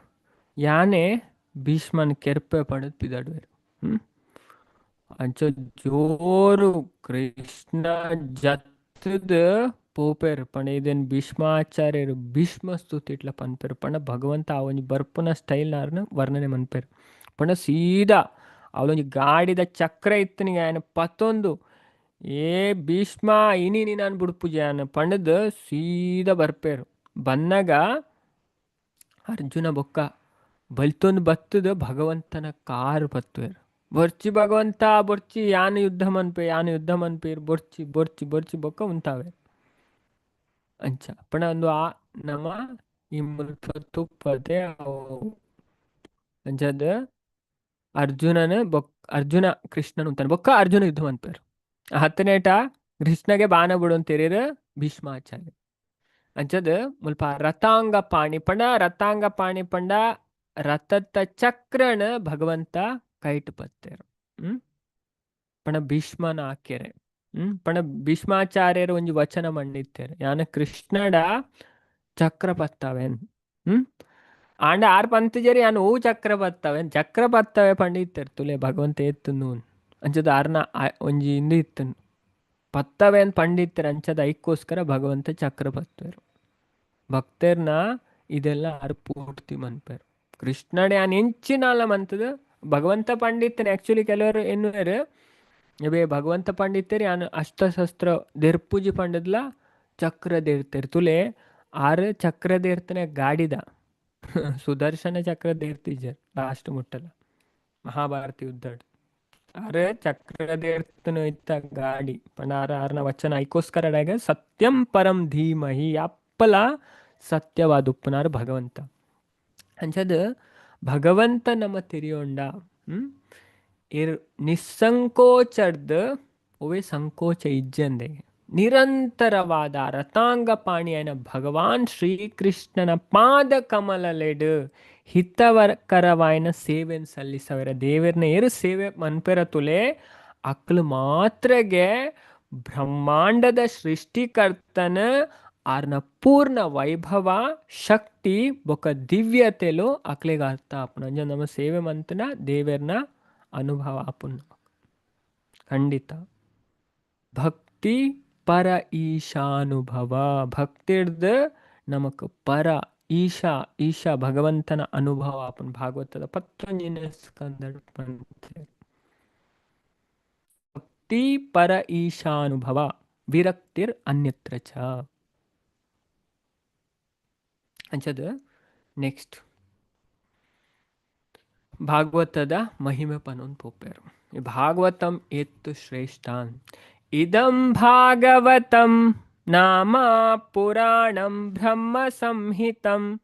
ಯಾನೆ ಭೀಷ್ಮನ್ ಕೆರ್ಪೆ ಪಡೆದು ಪಿದಾಡುವೆರು ಅಂಚ ಜೋರು ಕೃಷ್ಣ ಜತ್ತದ ಪೋಪೇರು ಪಣ ಇದೇನು ಭೀಷ್ಮಾಚಾರ್ಯರು ಭೀಷ್ಮ ಸ್ತುತಿ ಇಟ್ಲ ಪನ್ಪೇರು ಪಣ ಭಗವಂತ ಅವನಿ ಬರ್ಪುನ ಸ್ಟೈಲ್ನಾರ್ನ ವರ್ಣನೆ ಮನ್ಪೇರು ಪಣ ಸೀದಾ ಅವಳೊಂಜಿ ಗಾಡಿದ ಚಕ್ರ ಇತ್ತನಿಗೆ ఆయన ಪತ್ತೊಂದು ಏ ಭೀಷ್ಮ ಇನಿ ನಾನು ಬುಡ್ಪುಜೆ ಅನ್ನ ಪಂಡದು ಸೀದಾ ಬರ್ಪೇರು ಬನ್ನಗ ಅರ್ಜುನ ಬೊಕ್ಕ ಬಲ್ತೊಂದು ಬತ್ತದ ಭಗವಂತನ ಕಾರು ಬತ್ತುವೇರು ಬೊರ್ಚಿ ಭಗವಂತ ಬೊರ್ಚಿ ಯಾನು ಯುದ್ಧ ಮನ್ಪೇರು ಬೊರ್ಚಿ ಬೊರ್ಚಿ ಬೊರ್ಚಿ ಬೊಕ್ಕ ಉಂತಾವೆ ಅಂಚ ಪಣ ಒಂದು ಆ ನಮ ಈ ಮುಲ್ಪ ತುಪ್ಪದೆ ಅಂಚದ ಅರ್ಜುನ ಕೃಷ್ಣನ್ ಅಂತಾನೆ ಬೊಕ್ಕ ಅರ್ಜುನ ಯುದ್ಧ ಮನ್ಪೇರು ಹತ್ತನೇಟ ಕೃಷ್ಣಗೆ ಬಾಣ ಬಿಡೋಂತೇರಿರು ಭೀಷ್ಮಾಚಾರ್ಯ ಅಂಚದ ಮುಲ್ಪ ರಥಾಂಗ ಪಾಣಿ ಪಂಡ ರಥದ ಚಕ್ರನ ಭಗವಂತ ಕೈಟ್ ಪತ್ತೇರು ಪಣ ಭೀಷ್ಮನ ಹಾಕ್ಯರೆ ಪಣ ಭೀಷ್ಮಾಚಾರ್ಯರು ಒಂಜಿ ವಚನ ಮಂಡಿತ್ತೇರು ಯಾನ ಕೃಷ್ಣಡ ಚಕ್ರ ಪತ್ತವೆನ್ ಆಂಡ ಆರ್ ಪಂತಜರಿ ಯಾನು ಹೂ ಚಕ್ರ ಪತ್ತವೆ ಪಂಡಿತ್ತೇರು ತುಲೆ ಭಗವಂತ ಎತ್ತುನು ಅಂಚದ ಆರ್ನ ಒಂಜಿ ಇಂದು ಇತ್ತನು ಪತ್ತವೆ ಅಂತ ಪಂಡಿತ್ತರು ಅಂಚದ ಐಕ್ಕೋಸ್ಕರ ಭಗವಂತ ಚಕ್ರ ಪತ್ತೇರು ಭಕ್ತರ್ನ ಇದೆಲ್ಲ ಆರು ಪೂರ್ತಿ ಮನ್ಪೇರು ಕೃಷ್ಣಡೆ ಯಾನ್ ಎಂಚಿನಾಲ ಮಂತದ ಭಗವಂತ ಪಂಡಿತನ ಆಕ್ಚುಲಿ ಕೆಲವರು ಎನ್ನುವರು ಇವೇ ಭಗವಂತ ಪಂಡಿತರು ಯಾನು ಅಷ್ಟಶಸ್ತ್ರ ದೆರ್ಪುಜಿ ಪಂಡದ್ಲ ಚಕ್ರ ದೇರ್ತೇರು ತುಲೆ ಆರು ಚಕ್ರ ದೇರ್ತನೆ ಗಾಡಿದ ಸುದರ್ಶನ ಚಕ್ರ ದೇರ್ತಿಜರ್ ಲಾಸ್ಟ್ ಮುಟ್ಟಲ ಮಹಾಭಾರತ ಯುದ್ಧ ಆರೆ ಚಕ್ರ ದೇರ್ತನು ಇತ್ತ ಗಾಡಿ ಪಂಡ ಆರ್ನ ವಚನ ಐಕೋಸ್ಕರ ಸತ್ಯಂ ಪರಂ ಧೀಮಹಿ ಅಪ್ಪಲ ಸತ್ಯವಾದ ಉಪ್ಪನಾರು ಭಗವಂತ ಅಂಚದ ಭಗವಂತ ನಮ್ಮ ತಿರಿಯೊಂಡ ನಿಸ್ಸಂಕೋಚರ್ದ ಒವೇ ಸಂಕೋಚ ಇಜ್ಜಂದೆ ನಿರಂತರವಾದ ರಥಾಂಗ ಪಾಣಿಯನ ಭಗವಾನ್ ಶ್ರೀಕೃಷ್ಣನ ಪಾದ ಕಮಲಲೆಡ್ ಹಿತಕರವಾಯಿನ ಸೇವೆಯನ್ನು ಸಲ್ಲಿಸವರ ದೇವರನ್ನ ಏರು ಸೇವೆ ಮನ್ಪೆರ ತುಲೆ ಅಕ್ಲು ಮಾತ್ರಗೆ ಬ್ರಹ್ಮಾಂಡದ ಸೃಷ್ಟಿಕರ್ತನ ಆರ್ನ ಪೂರ್ಣ ವೈಭವ ಶಕ್ತಿ ಬೊಕ ದಿವ್ಯತೆಲು ಅಕ್ಲೆಗ ಅರ್ಥ ಆಪುನ ಅಂಜ ನಮ್ಮ ಸೇವೆ ಮಂತನ ದೇವರನ ಅನುಭವ ಆಪುನ ಖಂಡಿತ ಭಕ್ತಿ ಪರ ಈಶಾನುಭವ ಭಕ್ತಿರ್ದ ನಮಕ್ ಪರ ಈಶಾ ಭಗವಂತನ ಅನುಭವ ಆಪುನ ಭಾಗವತದ 11ನೇ ಸ್ಕಂದ ಭಕ್ತಿ ಪರ ಈಶಾನುಭವ ವಿರಕ್ತಿರ್ ಅನ್ಯತ್ರ ಚ ಅಂಚದ ನೆಕ್ಸ್ಟ್ ಭಾಗವತದ ಮಹಿಮೆ ಪನೊಂದು ಪೋಪೇರು ಈ ಭಾಗವತಂ ಎತ್ತು ಶ್ರೇಷ್ಠಾನ್ ಇದಂ ಭಾಗವತಂ ನಾಮ ಪುರಾಣಂ ಬ್ರಹ್ಮ ಸಂಹಿತಂ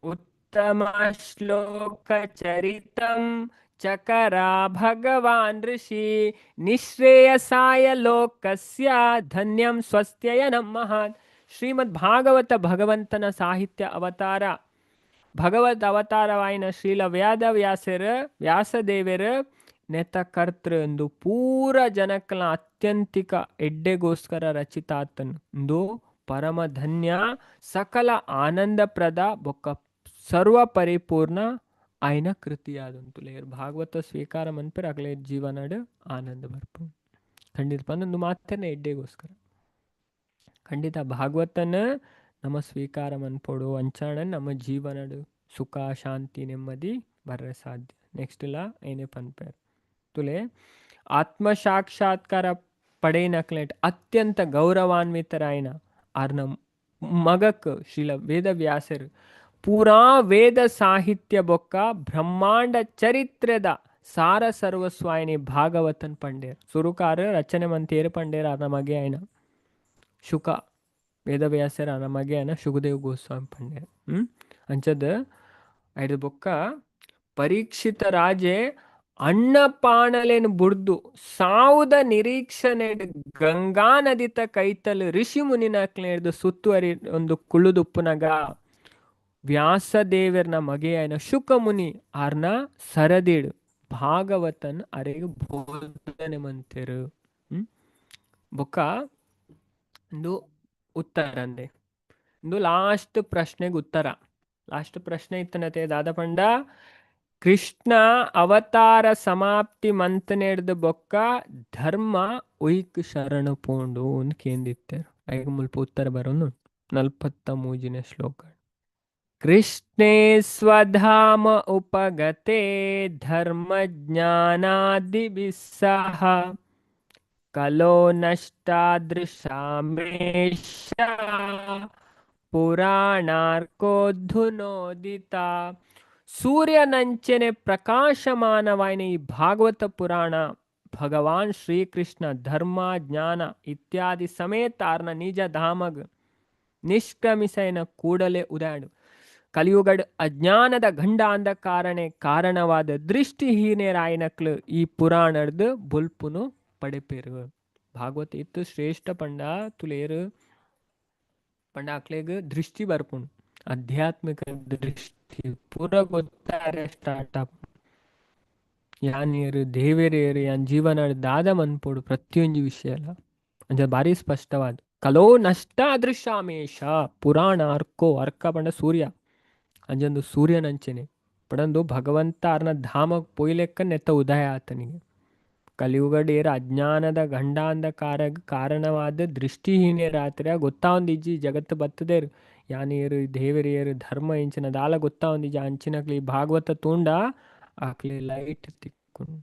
ಉತ್ತಮ ಶ್ಲೋಕ ಚರಿತಂ ಚಕರ ಭಗವಾನ್ ಋಷಿ ನಿಶ್ರೇಯಸಾಯ ಲೋಕಸ್ಯ ಧನ್ಯಂ ಸ್ವಸ್ತ್ಯಯ ನಮಃ ಶ್ರೀಮದ್ ಭಾಗವತ ಭಗವಂತನ ಸಾಹಿತ್ಯ ಅವತಾರ ಭಗವದ್ ಅವತಾರವಾಯಿನ ಶ್ರೀಲ ವ್ಯಾಸದೇವರ ನೆತ ಕರ್ತೃ ಎಂದು ಪೂರ ಜನಕಲ ಅತ್ಯಂತಿಕ ಎಡ್ಡೆಗೋಸ್ಕರ ರಚಿತಾತನು ಪರಮ ಧನ್ಯ ಸಕಲ ಆನಂದಪ್ರದ ಬೊಕ್ಕ ಸರ್ವ ಪರಿಪೂರ್ಣ ಆಯ್ನ ಕೃತಿಯಾದಂತು ಭಾಗವತ ಸ್ವೀಕಾರ ಮನ್ಪೇರು ಅಗಲೇ ಜೀವನಡ್ ಆನಂದ ಬರ್ಪು ಖಂಡಿತ ಪಂದೊಂದು ಮಾತೇನೆ ಎಡ್ಡೆಗೋಸ್ಕರ ಖಂಡಿತ ಭಾಗವತನ ನಮ್ಮ ಸ್ವೀಕಾರ ಮನ್ಪೋಡು ಅಂಚಾಣ ನಮ್ಮ ಜೀವನಡ್ ಸುಖ ಶಾಂತಿ ನೆಮ್ಮದಿ ಬರ್ರೆ ಸಾಧ್ಯ ನೆಕ್ಸ್ಟ್ ಇಲ್ಲ ಏನೇ ಪನ್ಪೇರು ತುಲೆ ಆತ್ಮ ಸಾಕ್ಷಾತ್ಕಾರ ಪಡೆಯನಕ್ಲೆಟ್ ಅತ್ಯಂತ ಗೌರವಾನ್ವಿತರಾಯನ ಆರ್ನ ಮಗಕ್ ಶ್ರೀಲ ವೇದವ್ಯಾಸರು ಪೂರಾ ವೇದ ಸಾಹಿತ್ಯ ಬೊಕ್ಕ ಬ್ರಹ್ಮಾಂಡ ಚರಿತ್ರದ ಸಾರ ಸರ್ವಸ್ವಾಯಿನಿ ಭಾಗವತನ್ ಪಂಡೇರ್ ಸುರುಕಾರ ರಚನೆ ಮಂತೇರು ಪಂಡೇರ ಆರ್ನ ಮಗೆ ಆಯ್ನ ಶುಕ ವೇದವ್ಯಾಸರ ನಮಗೆ ಶುಗದೇವ್ ಗೋಸ್ವಾಮಿ ಪಂಡೆ ಅಂಚದ ಐದು ಬೊಕ್ಕ ಪರೀಕ್ಷಿತ ರಾಜೆ ಅಣ್ಣ ಪಾಣಲೆನ್ ಬುಡ್ದು ಸಾವುದ ನಿರೀಕ್ಷಣೆ ಗಂಗಾ ನದಿತ ಕೈತಲ್ ಋಷಿ ಮುನಿನಕ್ಲೆಡ್ದು ಸುತ್ತುವರಿ ಒಂದು ಕುಳ್ಳುದುಪ್ಪುನಗ ವ್ಯಾಸದೇವರ್ನ ಮಗೆಯನ ಶುಕ ಮುನಿ ಆರ್ನ ಸರದಿಡ್ ಭಾಗವತನ್ ಅರೆಗೆ ಬೋಧನೆ ಮಂತೆರು ಬೊಕ್ಕ ಒಂದು ಉತ್ತರ ಅಂದೆ ಒಂದು ಲಾಸ್ಟ್ ಪ್ರಶ್ನೆಗೆ ಉತ್ತರ ಲಾಸ್ಟ್ ಪ್ರಶ್ನೆ ಇತ್ತನತೆ ದಾದ ಪಂಡ ಕೃಷ್ಣ ಅವತಾರ ಸಮಾಪ್ತಿ ಮಂತನೆಡ್ದು ಬೊಕ್ಕ ಧರ್ಮ ಉಯ್ಕ್ ಶರಣ ಪೋಂಡು ಅಂತ ಕೇಂದಿತ್ತರು ಐಗ ಮುಲ್ಪ ಉತ್ತರ ಬರೋನು 43ನೇ ಶ್ಲೋಕ ಕೃಷ್ಣೇ ಸ್ವಧಾಮ ಉಪಗತೆ ಧರ್ಮ ಜ್ಞಾನಾದಿಭಿಸ್ಸಹ ಕಲೋ ನಷ್ಟಾದೃಶಾಮೇಶ ಪುರಾಣಾರ್ಕೋದ್ಧುನೋದಿತ ಸೂರ್ಯನಂಚನೆ ಪ್ರಕಾಶಮಾನವಾಯಿನ ಈ ಭಾಗವತ ಪುರಾಣ ಭಗವಾನ್ ಶ್ರೀಕೃಷ್ಣ ಧರ್ಮ ಜ್ಞಾನ ಇತ್ಯಾದಿ ಸಮೇತ ಆರ್ನ ನಿಜ ಧಾಮಗ್ ನಿಷ್ಕ್ರಮಿಸೈನ ಕೂಡಲೇ ಉದಾಡು ಕಲಿಯುಗಡ್ ಅಜ್ಞಾನದ ಗಂಡ ಅಂದ ಕಾರಣವಾದ ದೃಷ್ಟಿಹೀನರಾಯನಕ್ಲು ಈ ಪುರಾಣದ ಬುಲ್ಪುನು ಪಡೆಪೇರು ಭಾಗವತ ಇತ್ತು ಶ್ರೇಷ್ಠ ಪಂಡ ತುಲೇರು ಪಂಡ ಅಕ್ಲೆಗ್ ದೃಷ್ಟಿ ಬರ್ಪುಂಡು ಆಧ್ಯಾತ್ಮಿಕ ದೃಷ್ಟಿ ಪೂರ ಗೊತ್ತಾರೆ ಸ್ಟಾರ್ಟ್ ಅಪ್ ಯಾನಿಯರು ದೇವೇರಿಯರು ಯಾನ್ ಜೀವನ ದಾದ ಮನ್ಪೋಡು ಪ್ರತಿಯೊಂದು ವಿಷಯ ಅಲ್ಲ ಅಂಜ ಬಾರಿ ಸ್ಪಷ್ಟವಾದ ಕಲೋ ನಷ್ಟ ಅದೃಶ್ಯಾಮೇಶ ಪುರಾಣ ಅರ್ಕ ಪಂಡ ಸೂರ್ಯ ಅಂಜೊಂದು ಸೂರ್ಯನಂಚನೆ ಪಡಂದು ಭಗವಂತ ಅರ್ನ ಧಾಮಕ್ ಪೊಯ್ಲೆಕ್ಕ ನೆತ್ತ ಉದಯ ಆತನಿಗೆ ಕಲಿಯುಗಡೇರ ಅಜ್ಞಾನದ ಗಂಡ ಅಂದ ಕಾರಣವಾದ ದೃಷ್ಟಿಹೀನರಾತ್ರಿ ಗೊತ್ತಾವಂದಿಜ್ಜಿ ಜಗತ್ತು ಬತ್ತದೇರು ಯಾನಿಯರು ದೇವರಿಯರು ಧರ್ಮ ಇಂಚಿನ ದಾಲ ಗೊತ್ತಾವಂದಿಜ್ಜಿ ಅಂಚಿನಕ್ಲಿ ಭಾಗವತ ತೂಂಡ ಆಕ್ಲಿ ಲೈಟ್ ತಿಕ್ಕು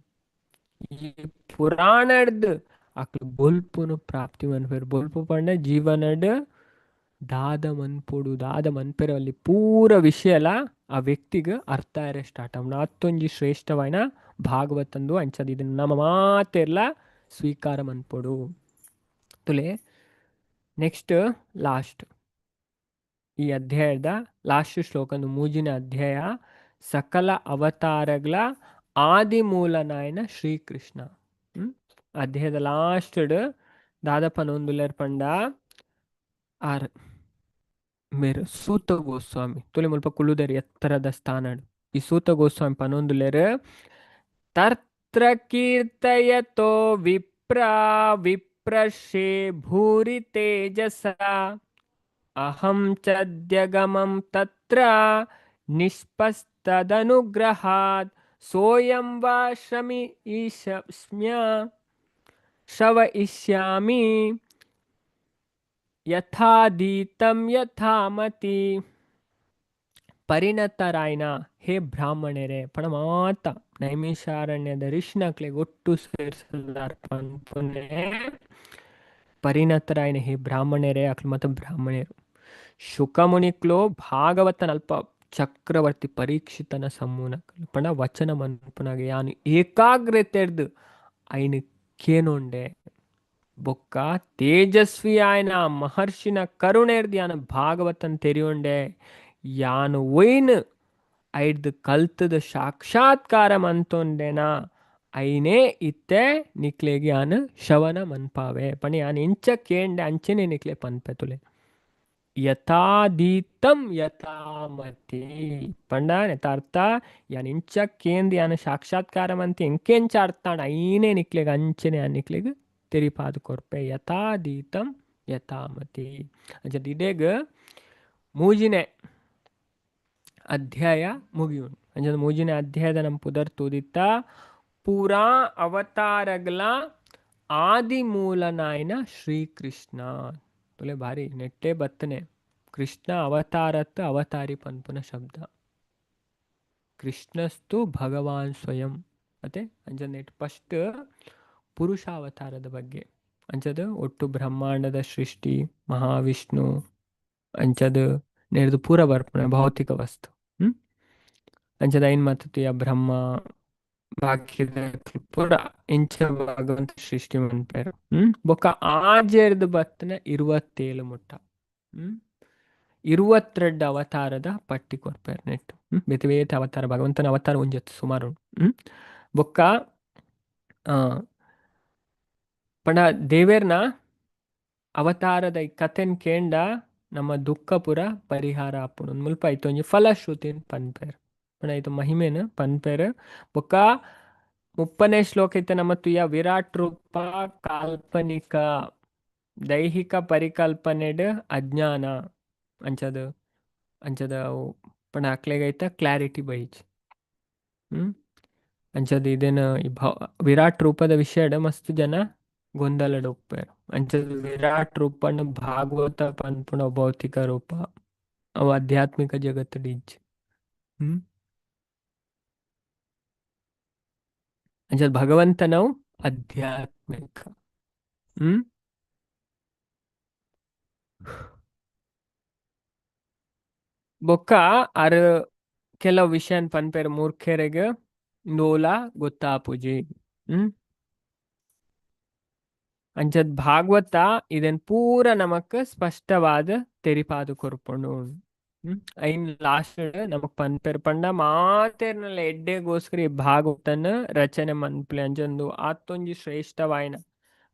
ಈ ಪುರಾಣಡ್ ಆಕ್ಲಿ ಬೊಲ್ಪುನು ಪ್ರಾಪ್ತಿ ಮನ್ಪೇರು ಬೊಲ್ಪು ಪಂಡ ಜೀವನಡ್ ದಾದ ಮನ್ಪೊಡು ದಾದ ಮನ್ಪೆರಲ್ಲಿ ಪೂರ ವಿಷಯಲ ಆ ವ್ಯಕ್ತಿಗೆ ಅರ್ಥ ಇರೋ ಸ್ಟಾರ್ಟ್ ಅವನ ಅತ್ತೊಂಜಿ ಶ್ರೇಷ್ಠವಾಯಿನ ಭಾಗವತಂದು ಅಂಚದ ಇದನ್ನ ನಮ್ಮ ಮಾತೆಲ್ಲ ಸ್ವೀಕಾರ ಮನ್ಪೊಡು ತುಲೆ ನೆಕ್ಸ್ಟ್ ಲಾಸ್ಟ್ ಈ ಅಧ್ಯಾಯದ ಲಾಸ್ಟ್ ಶ್ಲೋಕಂದು ಮೂಜಿನ ಅಧ್ಯಾಯ ಸಕಲ ಅವತಾರಗಳ ಆದಿ ಮೂಲನಾಯನ ಶ್ರೀಕೃಷ್ಣ ಅಧ್ಯಾಯದ ಲಾಸ್ಟ್ ದಾದಪ್ಪನೊಂದುಲೆರ್ ಪಂಡ ಆರ್ ಮೇರು ಸೂತ ಗೋಸ್ವಾಮಿ ತುಲೆ ಮುಲ್ಪ ಕುಳ್ಳುದೇರು ಎತ್ತರದ ಸ್ಥಾನ ಈ ಸೂತ ಗೋಸ್ವಾಮಿ ಪನೊಂದುಲೆರ್ ತತ್ರ ಕೀರ್ತಯತೋ ವಿಪ್ರಶೇ ಭೂರಿ ತೇಜಸ ಅಹಂ ಚದ್ಯಗಮಂ ತತ್ರ ನಿಷ್ಪಸ್ತದನುಗ್ರಹಾತ್ ಸೋಯಂ ವಾ ಶ್ರವಯಿಷ್ಯಾಮಿ ಯಥಾದೀತಂ ಯಥಾಮತಿ ಪರಿಣತರಾಯ್ನ ಹೇ ಬ್ರಾಹ್ಮಣರೇ ಪಣಮಾತ ನೈಮಿಷಾರಣ್ಯದ ಋಷಿನಕ್ಲೆ ಒಟ್ಟು ಸೇರಿಸಲಾರ್ಪಣೆ ಪರಿಣತರಾಯ್ನ ಹೇ ಬ್ರಾಹ್ಮಣರೇ ಅಕ್ಲು ಮತ್ತು ಬ್ರಾಹ್ಮಣರು ಶುಕಮುನಿಕ್ಲೋ ಭಾಗವತನಲ್ಪ ಚಕ್ರವರ್ತಿ ಪರೀಕ್ಷಿತನ ಸಮ್ಮೂನಕ್ಲು ಪಣ ವಚನ ಮನ್ಪುನಗೆ ಯಾನು ಏಕಾಗ್ರತೆರ್ದು ಐನು ಕೇನೊಂಡೆ ಬೊಕ್ಕ ತೇಜಸ್ವಿ ಆಯ್ನ ಮಹರ್ಷಿನ ಕರುಣೆರ್ದು ಯಾನು ಭಾಗವತನ್ ತೆರಿಯೊಂಡೆ ಯಾನು ಒಯ್ನು ಐಡ್ದು ಕಲ್ತದ ಸಾಕ್ಷಾತ್ಕಾರ ಮಂತೊಂಡೆನಾ ಐನೇ ಇತ್ತೆ ನಿಕ್ಲೆಗೆ ಯಾನು ಶವನ ಮನ್ಪಾವೆ ಪಣ ಯಾನು ಇಂಚ ಕೇಂಡೆ ಅಂಚೆನೆ ನಿಕ್ಲೆ ಪನ್ಪೆತುಲೆ ಯಥಾದೀತಂ ಯಥಾಮತಿ ಪಂಡ ನೆತಾರ್ಥ ಯಾನ್ ಇಂಚ ಕೇಂದ್ ಯಾನು ಸಾಕ್ಷಾತ್ಕಾರ ಮಂತಿ ಎಂಕೆಂಚ ಅರ್ಥಾಣ ಐನೇ ನಿಕ್ಲೆಗೆ ಅಂಚೆನೆ ಆ ನಿಕ್ಲೆಗೆ ತೆರಿಪಾದು ಕೊರ್ಪೆ ಯಥಾದೀತಂ ಯಥಾಮತಿ ಅಂಚದ ಇದೇಗ ಮೂಜಿನೆ ಅಧ್ಯಾಯ ಮುಗಿಯುಂಡು ಅಂಚದ ಮೂಜಿನೆ ಅಧ್ಯಾಯದ ನಮ್ಮ ಪುದರ್ ತೂದಿತ್ತ ಪೂರಾ ಅವತಾರಗಳ ಆದಿ ಮೂಲನಾಯನ ಶ್ರೀಕೃಷ್ಣ ತುಲೆ ಬಾರಿ ನೆಟ್ಟೆ ಬತ್ತನೆ ಕೃಷ್ಣ ಅವತಾರತ್ ಅವತಾರಿ ಪನ್ಪುನ ಶಬ್ದ ಕೃಷ್ಣಸ್ತು ಭಗವಾನ್ ಸ್ವಯಂ ಮತ್ತೆ ಅಂಚದ ನೆಟ್ ಫಸ್ಟ್ ಪುರುಷಾವತಾರದ ಬಗ್ಗೆ ಅಂಚದ ಒಟ್ಟು ಬ್ರಹ್ಮಾಂಡದ ಸೃಷ್ಟಿ ಮಹಾವಿಷ್ಣು ಅಂಚದ ನೆರೆದು ಪೂರ ಬರ್ಪುಣ ಭೌತಿಕ ವಸ್ತು ಅಂಚದ ಐನ್ ಮತ್ತತಿಯ ಬ್ರಹ್ಮ ಬಾಕಿದ ಪೂರ ಇಂಚ ಭಗವಂತ ಸೃಷ್ಟಿ ಮನ್ಪೇರು ಬೊಕ್ಕ ಆಜೆರ್ದು ಬತ್ತನ 27 ಮುಟ್ಟ 22 ಅವತಾರದ ಪಟ್ಟಿ ಕೊರ್ಪೇರ್ ನೆಟ್ ಬೇತೆ ಬೇತೆ ಅವತಾರ ಭಗವಂತನ ಅವತಾರ ಒಂಜತ್ತು ಸುಮಾರು ಬೊಕ್ಕ ಪಂಡ ದೇವೇರ್ನ ಅವತಾರದ ಈ ಕಥೆನ್ ಕೇಂಡ ನಮ್ಮ ದುಃಖ ಪುರ ಪರಿಹಾರ ಆಪುಂಡು ಮುಲ್ಪ ಐತ ಒಂಜಿ ಫಲಶ್ರುತಿನ್ ಪನ್ಪೇರ್ ಪಂಡ ಐತ ಮಹಿಮೆನ್ ಪನ್ಪೇರ್ ಬೊಕ್ಕ 30ನೇ ಶ್ಲೋಕ ಐತೆ ನಮ್ಮ ತುಯ ವಿರಾಟ್ ರೂಪ ಕಾಲ್ಪನಿಕ ದೈಹಿಕ ಪರಿಕಲ್ಪನೆಡ್ ಅಜ್ಞಾನ ಅಂಚದ ಅವು ಪಂಡ ಅಕ್ಲೆಗೈತ ಕ್ಲಾರಿಟಿ ಬೈಜ್ ಅಂಚದ ಇದೇನು ಈ ವಿರಾಟ್ ರೂಪದ ವಿಷಯಡ್ ಮಸ್ತ್ ಜನ ಗೊಂದಲಡ್ ಉಪ್ಪೇರು ಅಂಚದ ವಿರಾಟ್ ರೂಪನ ಭಾಗವತ ಪನ್ಪುಣ ಭೌತಿಕ ರೂಪ ಅವು ಆಧ್ಯಾತ್ಮಿಕ ಜಗತ್ತಡ್ ಇಜ್ಜ್ ಅಂಚದ ಭಗವಂತನವು ಆಧ್ಯಾತ್ಮಿಕ ಬೊಕ್ಕ ಅರ್ ಕೆಲವು ವಿಷಯನ್ ಪನ್ಪೇರು ಮೂರ್ಖೆರೆಗೆ ನೋಲ ಗೊತ್ತಾಪುಜಿ ಅಂಚದ್ ಭಾಗವತ ಇದನ್ ಪೂರ ನಮಕ್ ಸ್ಪಷ್ಟವಾದ ತೆರಿಪಾದು ಕೊರ್ಪುಂಡು ಐನ್ ಲಾಸ್ಟ್ ನಮಕ್ ಪನ್ಪೇರ್ ಪಂಡ ಮಾತೇರ್ನಲ್ಲ ಎಡ್ಡೆಗೋಸ್ಕರ ಈ ಭಾಗವತನ ರಚನೆ ಮನ್ಪುಲೆ ಅಂಚಂದು ಆತ್ತೊಂಜಿ ಶ್ರೇಷ್ಠವಾಯಿನ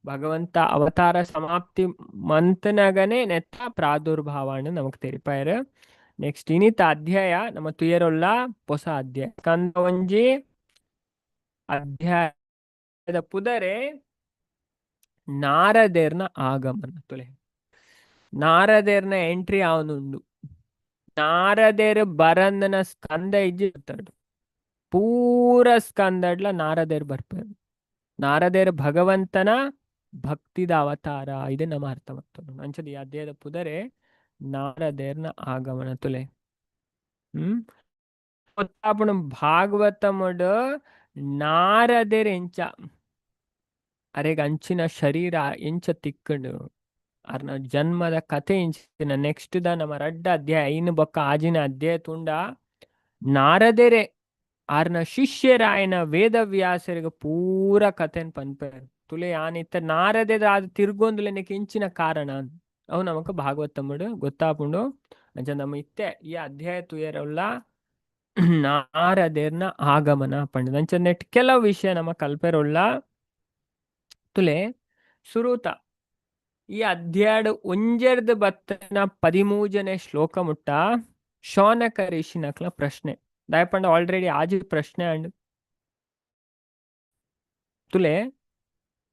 ಭಗವಂತ ಅವತಾರ ಸಮಾಪ್ತಿ ಮಂತನಗನೆ ನೆತ್ತ ಪ್ರಾದುರ್ಭಾವನ ನಮಕ್ ತೆರಿಪಾಯರ್ ನೆಕ್ಸ್ಟ್ ಇನಿತ ಅಧ್ಯಾಯ ನಮ್ಮ ತುಯರೊಲ್ಲ ಹೊಸ ಅಧ್ಯಾಯ ಕಂದ ಒಂಜಿ ಅಧ್ಯಾಯದ ಪುದರೆ ನಾರದೇರ್ನ ಆಗಮನ ತುಲೆ ನಾರದೇರ್ನ ಎಂಟ್ರಿ ಅವನುಂಡು ನಾರದೇರ್ ಬರಂದನ ಸ್ಕಂದ ಇಜ್ಜಿರ್ತಾಡು ಪೂರ ಸ್ಕಂದಡ್ಲ ನಾರದೇರ್ ಬರ್ಪೇರು ನಾರದೇರ್ ಭಗವಂತನ ಭಕ್ತಿದ ಅವತಾರ ಇದೆ ನಮ್ಮ ಅರ್ಥ ಮಾಡ್ತಾರೆ ಅಂಚದ ಈ ಅಧ್ಯಾಯದ ಪುದರೆ ನಾರದೇರ್ನ ಆಗಮನ ತುಲೆ ಗೊತ್ತಾಪುಣ ಭಾಗವತಮಡ್ ನಾರದೇರ್ ಎಂಚ ಅರೆಗ ಅಂಚಿನ ಶರೀರ ಎಂಚ ತಿಕ್ಕಂಡು ಅರ್ನ ಜನ್ಮದ ಕಥೆ ಇಂಚಿನ ನೆಕ್ಸ್ಟ್ ದ ನಮ್ಮ ರಡ್ಡ ಅಧ್ಯಾಯ ಐನು ಬೊಕ್ಕ ಆಜಿನ ಅಧ್ಯಾಯ ತುಂಡ ನಾರದೇರೆ ಆರ್ನ ಶಿಷ್ಯರಾಯನ ವೇದವ್ಯಾಸರಿಗೆ ಪೂರ ಕಥೆನ್ ಪನ್ಪೇರು ತುಲೆ ಆನಿತ್ತ ನಾರದೇದ ಅದು ತಿರ್ಗೊಂದುಲೆನಕ್ಕೆ ಇಂಚಿನ ಕಾರಣ ಅವು ನಮಕ್ ಭಾಗವತಮ್ಮಡು ಗೊತ್ತಾಪುಂಡು ಅಂಚ ನಮ್ಮ ಇತ್ತೆ ಈ ಅಧ್ಯಾಯ ತುಯರಲ್ಲ ನಾರದೇರ್ನ ಆಗಮನ ಪಂಡ ಅಂಚ ನೆಟ್ ಕೆಲವು ವಿಷಯ ನಮ್ಮ ಕಲ್ಪೆರೊಲ್ಲ ತುಲೆ ಸುರೂತ ಈ ಅಧ್ಯಾಯ ಒಂಜೆರ್ದು ಬತ್ತನ 13ನೇ ಶ್ಲೋಕ ಮುಟ್ಟ ಶೌನಕ ಋಷಿನಕ್ಲ ಪ್ರಶ್ನೆ ದಯಪಂಡ ಆಲ್ರೆಡಿ ಆಜಿ ಪ್ರಶ್ನೆ ಅಂಡ್ ತುಲೆ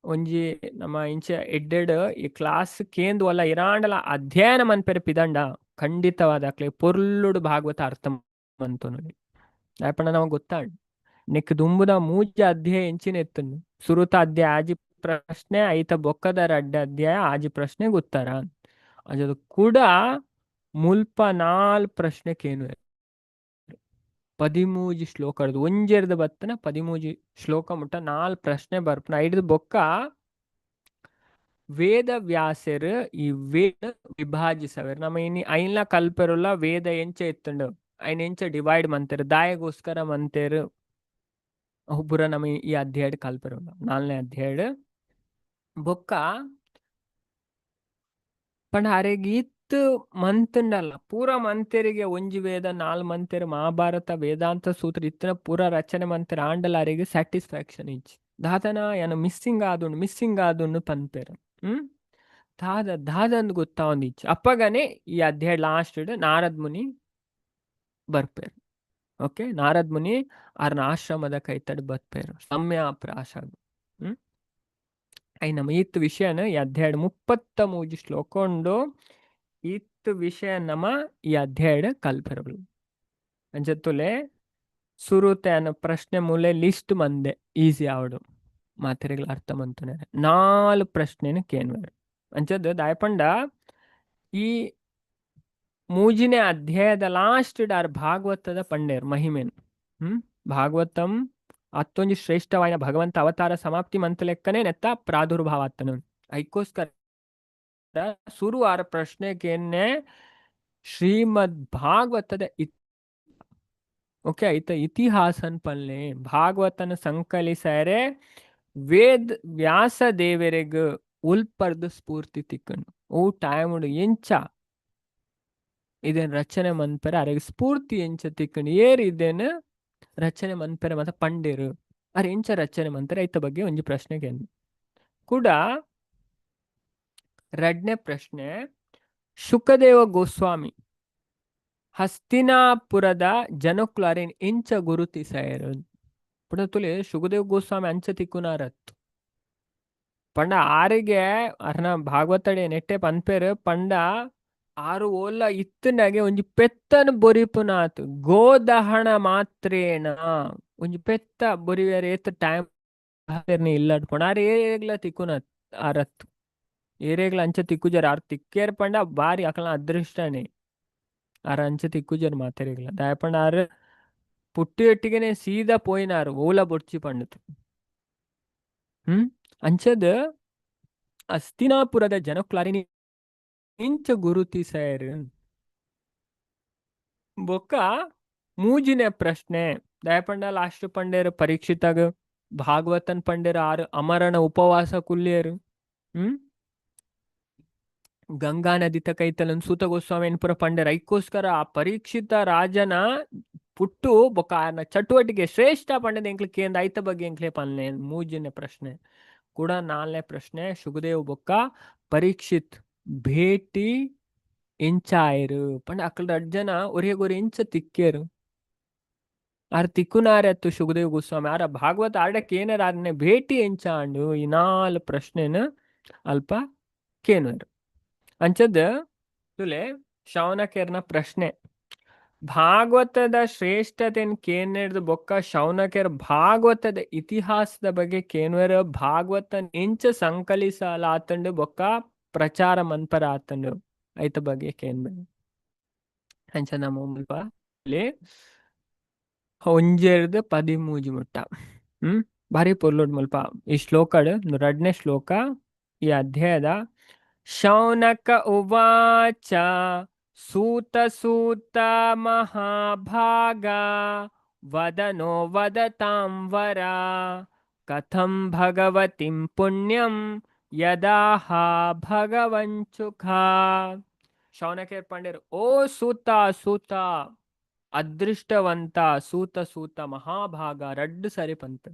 ಒಂಜಿ ನಮ್ಮ ಇಂಚ ಎಡ್ಡೆಡ್ ಈ ಕ್ಲಾಸ್ ಕೇಂದು ಅಲ್ಲ ಇರಾಂಡಲ ಅಧ್ಯಯನ ಮನ್ಪೆರೆ ಪಿದಂಡ ಖಂಡಿತವಾದ ಪೊರ್ಲುಡು ಭಾಗವತ ಅರ್ಥ ಮಂತು ನೋಡಿ ದಯಪಂಡ ನಮಗ್ ಗೊತ್ತಾಂಡ್ ನೆಕ್ ದುಂಬುದ ಮೂಜ ಅಧ್ಯಾಯ ಎಂಚಿನ ಎತ್ತನ್ನು ಸುರುತ ಅಧ್ಯಾಯ ಆಜಿ ಪ್ರಶ್ನೆ ಐತ ಬೊಕ್ಕದ ರಡ್ಡ ಅಧ್ಯಾಯ ಆಜಿ ಪ್ರಶ್ನೆ ಗೊತ್ತಾರ ಅದು ಕೂಡ ಮುಲ್ಪ 4 ಪ್ರಶ್ನೆ ಕೇನು 13 ಶ್ಲೋಕದ್ದು ಒಂಜೆರ್ದು ಬತ್ತನ 13 ಶ್ಲೋಕ ಮುಟ್ಟ 4 ಪ್ರಶ್ನೆ ಬರ್ಪನ ಐದು ಬೊಕ್ಕ ವೇದ ವ್ಯಾಸರು ಈ ವೇದ ವಿಭಾಜಿಸವೇರು ನಮ್ಮ ಇನಿ ಐನ್ಲ ಕಲ್ಪೆರುಲ್ಲ ವೇದ ಎಂಚ ಎತ್ತಂಡು ಐನ್ ಎಂಚ ಡಿವೈಡ್ ಮಂತೇರು ದಾಯಗೋಸ್ಕರ ಮಂತೇರು ಒಬ್ಬರ ನಮ್ಮ ಈ ಅಧ್ಯಾಯ ಕಲ್ಪೆರುಲ್ಲ 4ನೇ ಅಧ್ಯಾಯ ಬೊಕ್ಕ ಪಂಡ ಅರೆಗೀತ್ ಮಂತಂಡಲ್ಲ ಪೂರ ಮಂತೆರಿಗೆ ಒಂಜಿ ವೇದ 4 ಮಂತೆರು ಮಹಾಭಾರತ ವೇದಾಂತ ಸೂತ್ರ ಇತ್ತನ ಪೂರ ರಚನೆ ಮಂತೆರು ಆಂಡಲ ಅರೆಗೆ ಸ್ಯಾಟಿಸ್ಫ್ಯಾಕ್ಷನ್ ಇಜ್ಜಿ ದಾದನ ಏನು ಮಿಸ್ಸಿಂಗ್ ಆದುಂಡು ಪನ್ಪೇರು ದಾದಂದು ಗೊತ್ತಾವಂದಿಚ್ಚು ಅಪ್ಪಗನೆ ಈ ಅಧ್ಯಾಯ ಲಾಸ್ಟ್ ನಾರದ್ ಮುನಿ ಬರ್ಪೇರು ಓಕೆ ನಾರದ್ ಮುನಿ ಆರ್ನ ಆಶ್ರಮದ ಕೈತಡ್ ಬರ್ಪೇರು ಸಮಯಾಪ್ರಾಶಾಗ ಐ ನಮ್ಮ ಈತ್ ವಿಷಯನ ಈ ಅಧ್ಯಾಯ 33 ಶ್ಲೋಕ ಉಂಡು ಈತ್ ವಿಷಯ ನಮ್ಮ ಈ ಅಧ್ಯಾಯ ಕಲ್ಪೆರಗಳು ಅಂಚತ್ತುಲೆ ಸುರುತೆ ಅನ್ನೋ ಪ್ರಶ್ನೆ ಮೂಲೆ ಲಿಸ್ಟ್ ಮಂದೆ ಈಸಿ ಆವಡು ಮಾತೆರೆಗಳ ಅರ್ಥ ಮಂತುನೆ 4 ಪ್ರಶ್ನೆನ ಕೇನ್ವೇರು ಅಂಚದ್ದು ದಾಯಪಂಡ ಈ ಮೂಜಿನೇ ಅಧ್ಯಾಯದ ಲಾಸ್ಟ್ ಆರ್ ಭಾಗವತದ ಪಂಡೇರ್ ಮಹಿಮೆನ್ ಭಾಗವತಂ ಅತ್ತೊಂಜಿ ಶ್ರೇಷ್ಠವಾಯಿನ ಭಗವಂತ ಅವತಾರ ಸಮಾಪ್ತಿ ಮಂತ ಲೆಕ್ಕನೆ ನೆತ್ತ ಪ್ರಾದುರ್ಭಾವ ಆತನು ಐಕೋಸ್ಕರ ಸುರು ಆರ ಪ್ರಶ್ನೆಗೆ ಶ್ರೀಮದ್ ಭಾಗವತದ ಓಕೆ ಐತ ಇತಿಹಾಸನ್ ಪಲ್ಲೆ ಭಾಗವತನ ಸಂಕಲಿಸರೆ ವೇದ್ ವ್ಯಾಸ ದೇವರೆಗ್ ಉಲ್ಪರ್ದು ಸ್ಫೂರ್ತಿ ತಿಕ್ಕಂಡು ಓ ಟೈಮ್ ಎಂಚ ಇದೇನು ರಚನೆ ಮನ್ಪೆರೆ ಅರೆಗೆ ಸ್ಫೂರ್ತಿ ಎಂಚ ತಿಕ್ಕಣಿ ಏರ್ ಇದೇನು ರಚನೆ ಮನ್ಪೆರೆ ಮತ್ತೆ ಪಂಡೇರು ಅರೆ ಎಂಚ ರಚನೆ ಮಂತಾರೆ ಐತ ಬಗ್ಗೆ ಒಂಜಿ ಪ್ರಶ್ನೆಗೆ ಕೂಡ ಎರಡನೇ ಪ್ರಶ್ನೆ ಶುಕದೇವ ಗೋಸ್ವಾಮಿ ಹಸ್ತಿನಾಪುರದ ಜನಕ್ಲು ಅರೆನ್ ಎಂಚ ಗುರುತಿಸರು ಪುಣ ತುಲೆ ಶುಕದೇವ್ ಗೋಸ್ವಾಮಿ ಅಂಚ ತಿಕ್ಕುನಾರತ್ ಪಂಡ ಆರಿಗೆ ಅರ್ನ ಭಾಗವತಡೆ ನೆಟ್ಟೆ ಪನ್ಪೇರು ಪಂಡ ಆರು ಓಲ್ಲ ಇತ್ತನಾಗೆ ಒಂಜಿ ಪೆತ್ತನ ಬೊರಿಪುನಾತ್ ಗೋದಹಣ ಮಾತ್ರೇನ ಒಂಜಿ ಪೆತ್ತ ಬೊರಿವೇರೆ ಏತ್ ಟೈಮ್ ಇಲ್ಲಡ್ ಪಂಡ ಆರು ಏರೆಗ್ಲ ತಿಕ್ಕುನತ್ ಆರತ್ ಏರೆಗ್ಲ ಅಂಚ ತಿಕ್ಕುಜರ್ ಆರು ತಿಕ್ಕೇರ್ ಪಂಡ ಬಾರಿ ಅಕಲ್ನ ಅದೃಷ್ಟನೇ ಆರ ಅಂಚ ತಿಕ್ಕುಜರ್ ಮಾತೆರೆಗ್ಲ ದಾಯಪಂಡ ಆರು ಪುಟ್ಟಿ ಒಟ್ಟಿಗೆನೆ ಸೀದಾ ಪೋಯಿನಾರು ಓಲ ಬೊಡ್ಚಿ ಪಂಡತು ಅಂಚದ ಹಸ್ತಿನಾಪುರದ ಜನಕ್ಲಾರಿನಿ ಇಂಚ ಗುರುತಿಸರು ಬೊಕ್ಕ ಮೂಜಿನ ಪ್ರಶ್ನೆ ದಯಪಂಡ ಲಾಸ್ಟ್ ಪಂಡೇರು ಪರೀಕ್ಷಿತಾಗ ಭಾಗವತನ್ ಪಂಡೇರು ಆರು ಅಮರಣ ಉಪವಾಸ ಕುಲ್ಲೇರು ಗಂಗಾ ನದಿ ತಕೈತಲನ್ ಸೂತ ಗೋಸ್ವಾಮಿ ಎನ್ಪುರ ಪಂಡೇರು ಐಕೋಸ್ಕರ ಆ ಪರೀಕ್ಷಿತ ರಾಜನ ಪುಟ್ಟು ಬೊಕ್ಕ ಆನ ಚಟುವಟಿಕೆ ಶ್ರೇಷ್ಠ ಪಂಡದ ಎಂಕ್ಲೆ ಕೇಂದ್ರ ಐತ ಬಗ್ಗೆ ಎಂಕ್ಲೆ ಪನ್ನೆ ಮೂಜಿನ ಪ್ರಶ್ನೆ ಕೂಡ ನಾಲ್ನೇ ಪ್ರಶ್ನೆ ಶುಕದೇವ್ ಬೊಕ್ಕ ಪರೀಕ್ಷಿತ್ ಭೇಟಿ ಎಂಚಾಯರು ಪಂಡ ಅಕಲ್ ಜನ ಒರಿಯಗೊರಿ ಎಂಚ ತಿಕ್ಕೇರು ಆರ್ ತಿಕ್ಕುನಾರತ್ತು ಶುಕದೇವ್ ಗೋಸ್ವಾಮಿ ಆರ ಭಾಗವತ ಆಡಕ್ಕೆ ಏನಾರ ಆರನೆ ಭೇಟಿ ಎಂಚಾಂಡು ಈ ನಾಲ್ ಪ್ರಶ್ನೆನ ಅಲ್ಪ ಕೇನುವರು ಅಂಚದ ತುಲೆ ಶೌನಕೇರ್ನ ಪ್ರಶ್ನೆ ಭಾಗವತದ ಶ್ರೇಷ್ಠತೆನ್ ಕೇನೆಡ್ದು ಬೊಕ್ಕ ಶೌನಕೇರ್ ಭಾಗವತದ ಇತಿಹಾಸದ ಬಗ್ಗೆ ಕೇನುವರು ಭಾಗವತನ್ ಎಂಚ ಸಂಕಲಿಸಲಾತಂಡು ಬೊಕ್ಕ ಪ್ರಚಾರ ಮನ್ಪರ ಆತಂಡು ಐತ ಬಗ್ಗೆ ಕೇನ್ಬೆ ಅಂಚ ನಮ್ಮ ಮುಲ್ಪ ಒಂಜೆರ್ದು 13 ಮುಟ್ಟ ಭಾರಿ ಪೊರ್ಲೋಡ್ ಮುಲ್ಪ ಈ ಶ್ಲೋಕಡ್ ಎರಡನೇ ಶ್ಲೋಕ ಈ ಅಧ್ಯಾಯದ ಶೌನಕ ಉವಾಚ ಸೂತ ಸೂತ ಮಹಾಭಾಗ ವದನೋ ವದತಾಂ ವರ ಕಥಂ ಭಗವತಿಂ ಪುಣ್ಯಂ ಯದಾಹ ಭಗವಂಚುಖ ಶೌನಕೇರ್ ಪಂಡೇರು ಓ ಸೂತ ಸೂತ ಅದೃಷ್ಟವಂತ ಸೂತ ಮಹಾಭಾಗ ರಡ್ಡು ಸರಿ ಪಂತ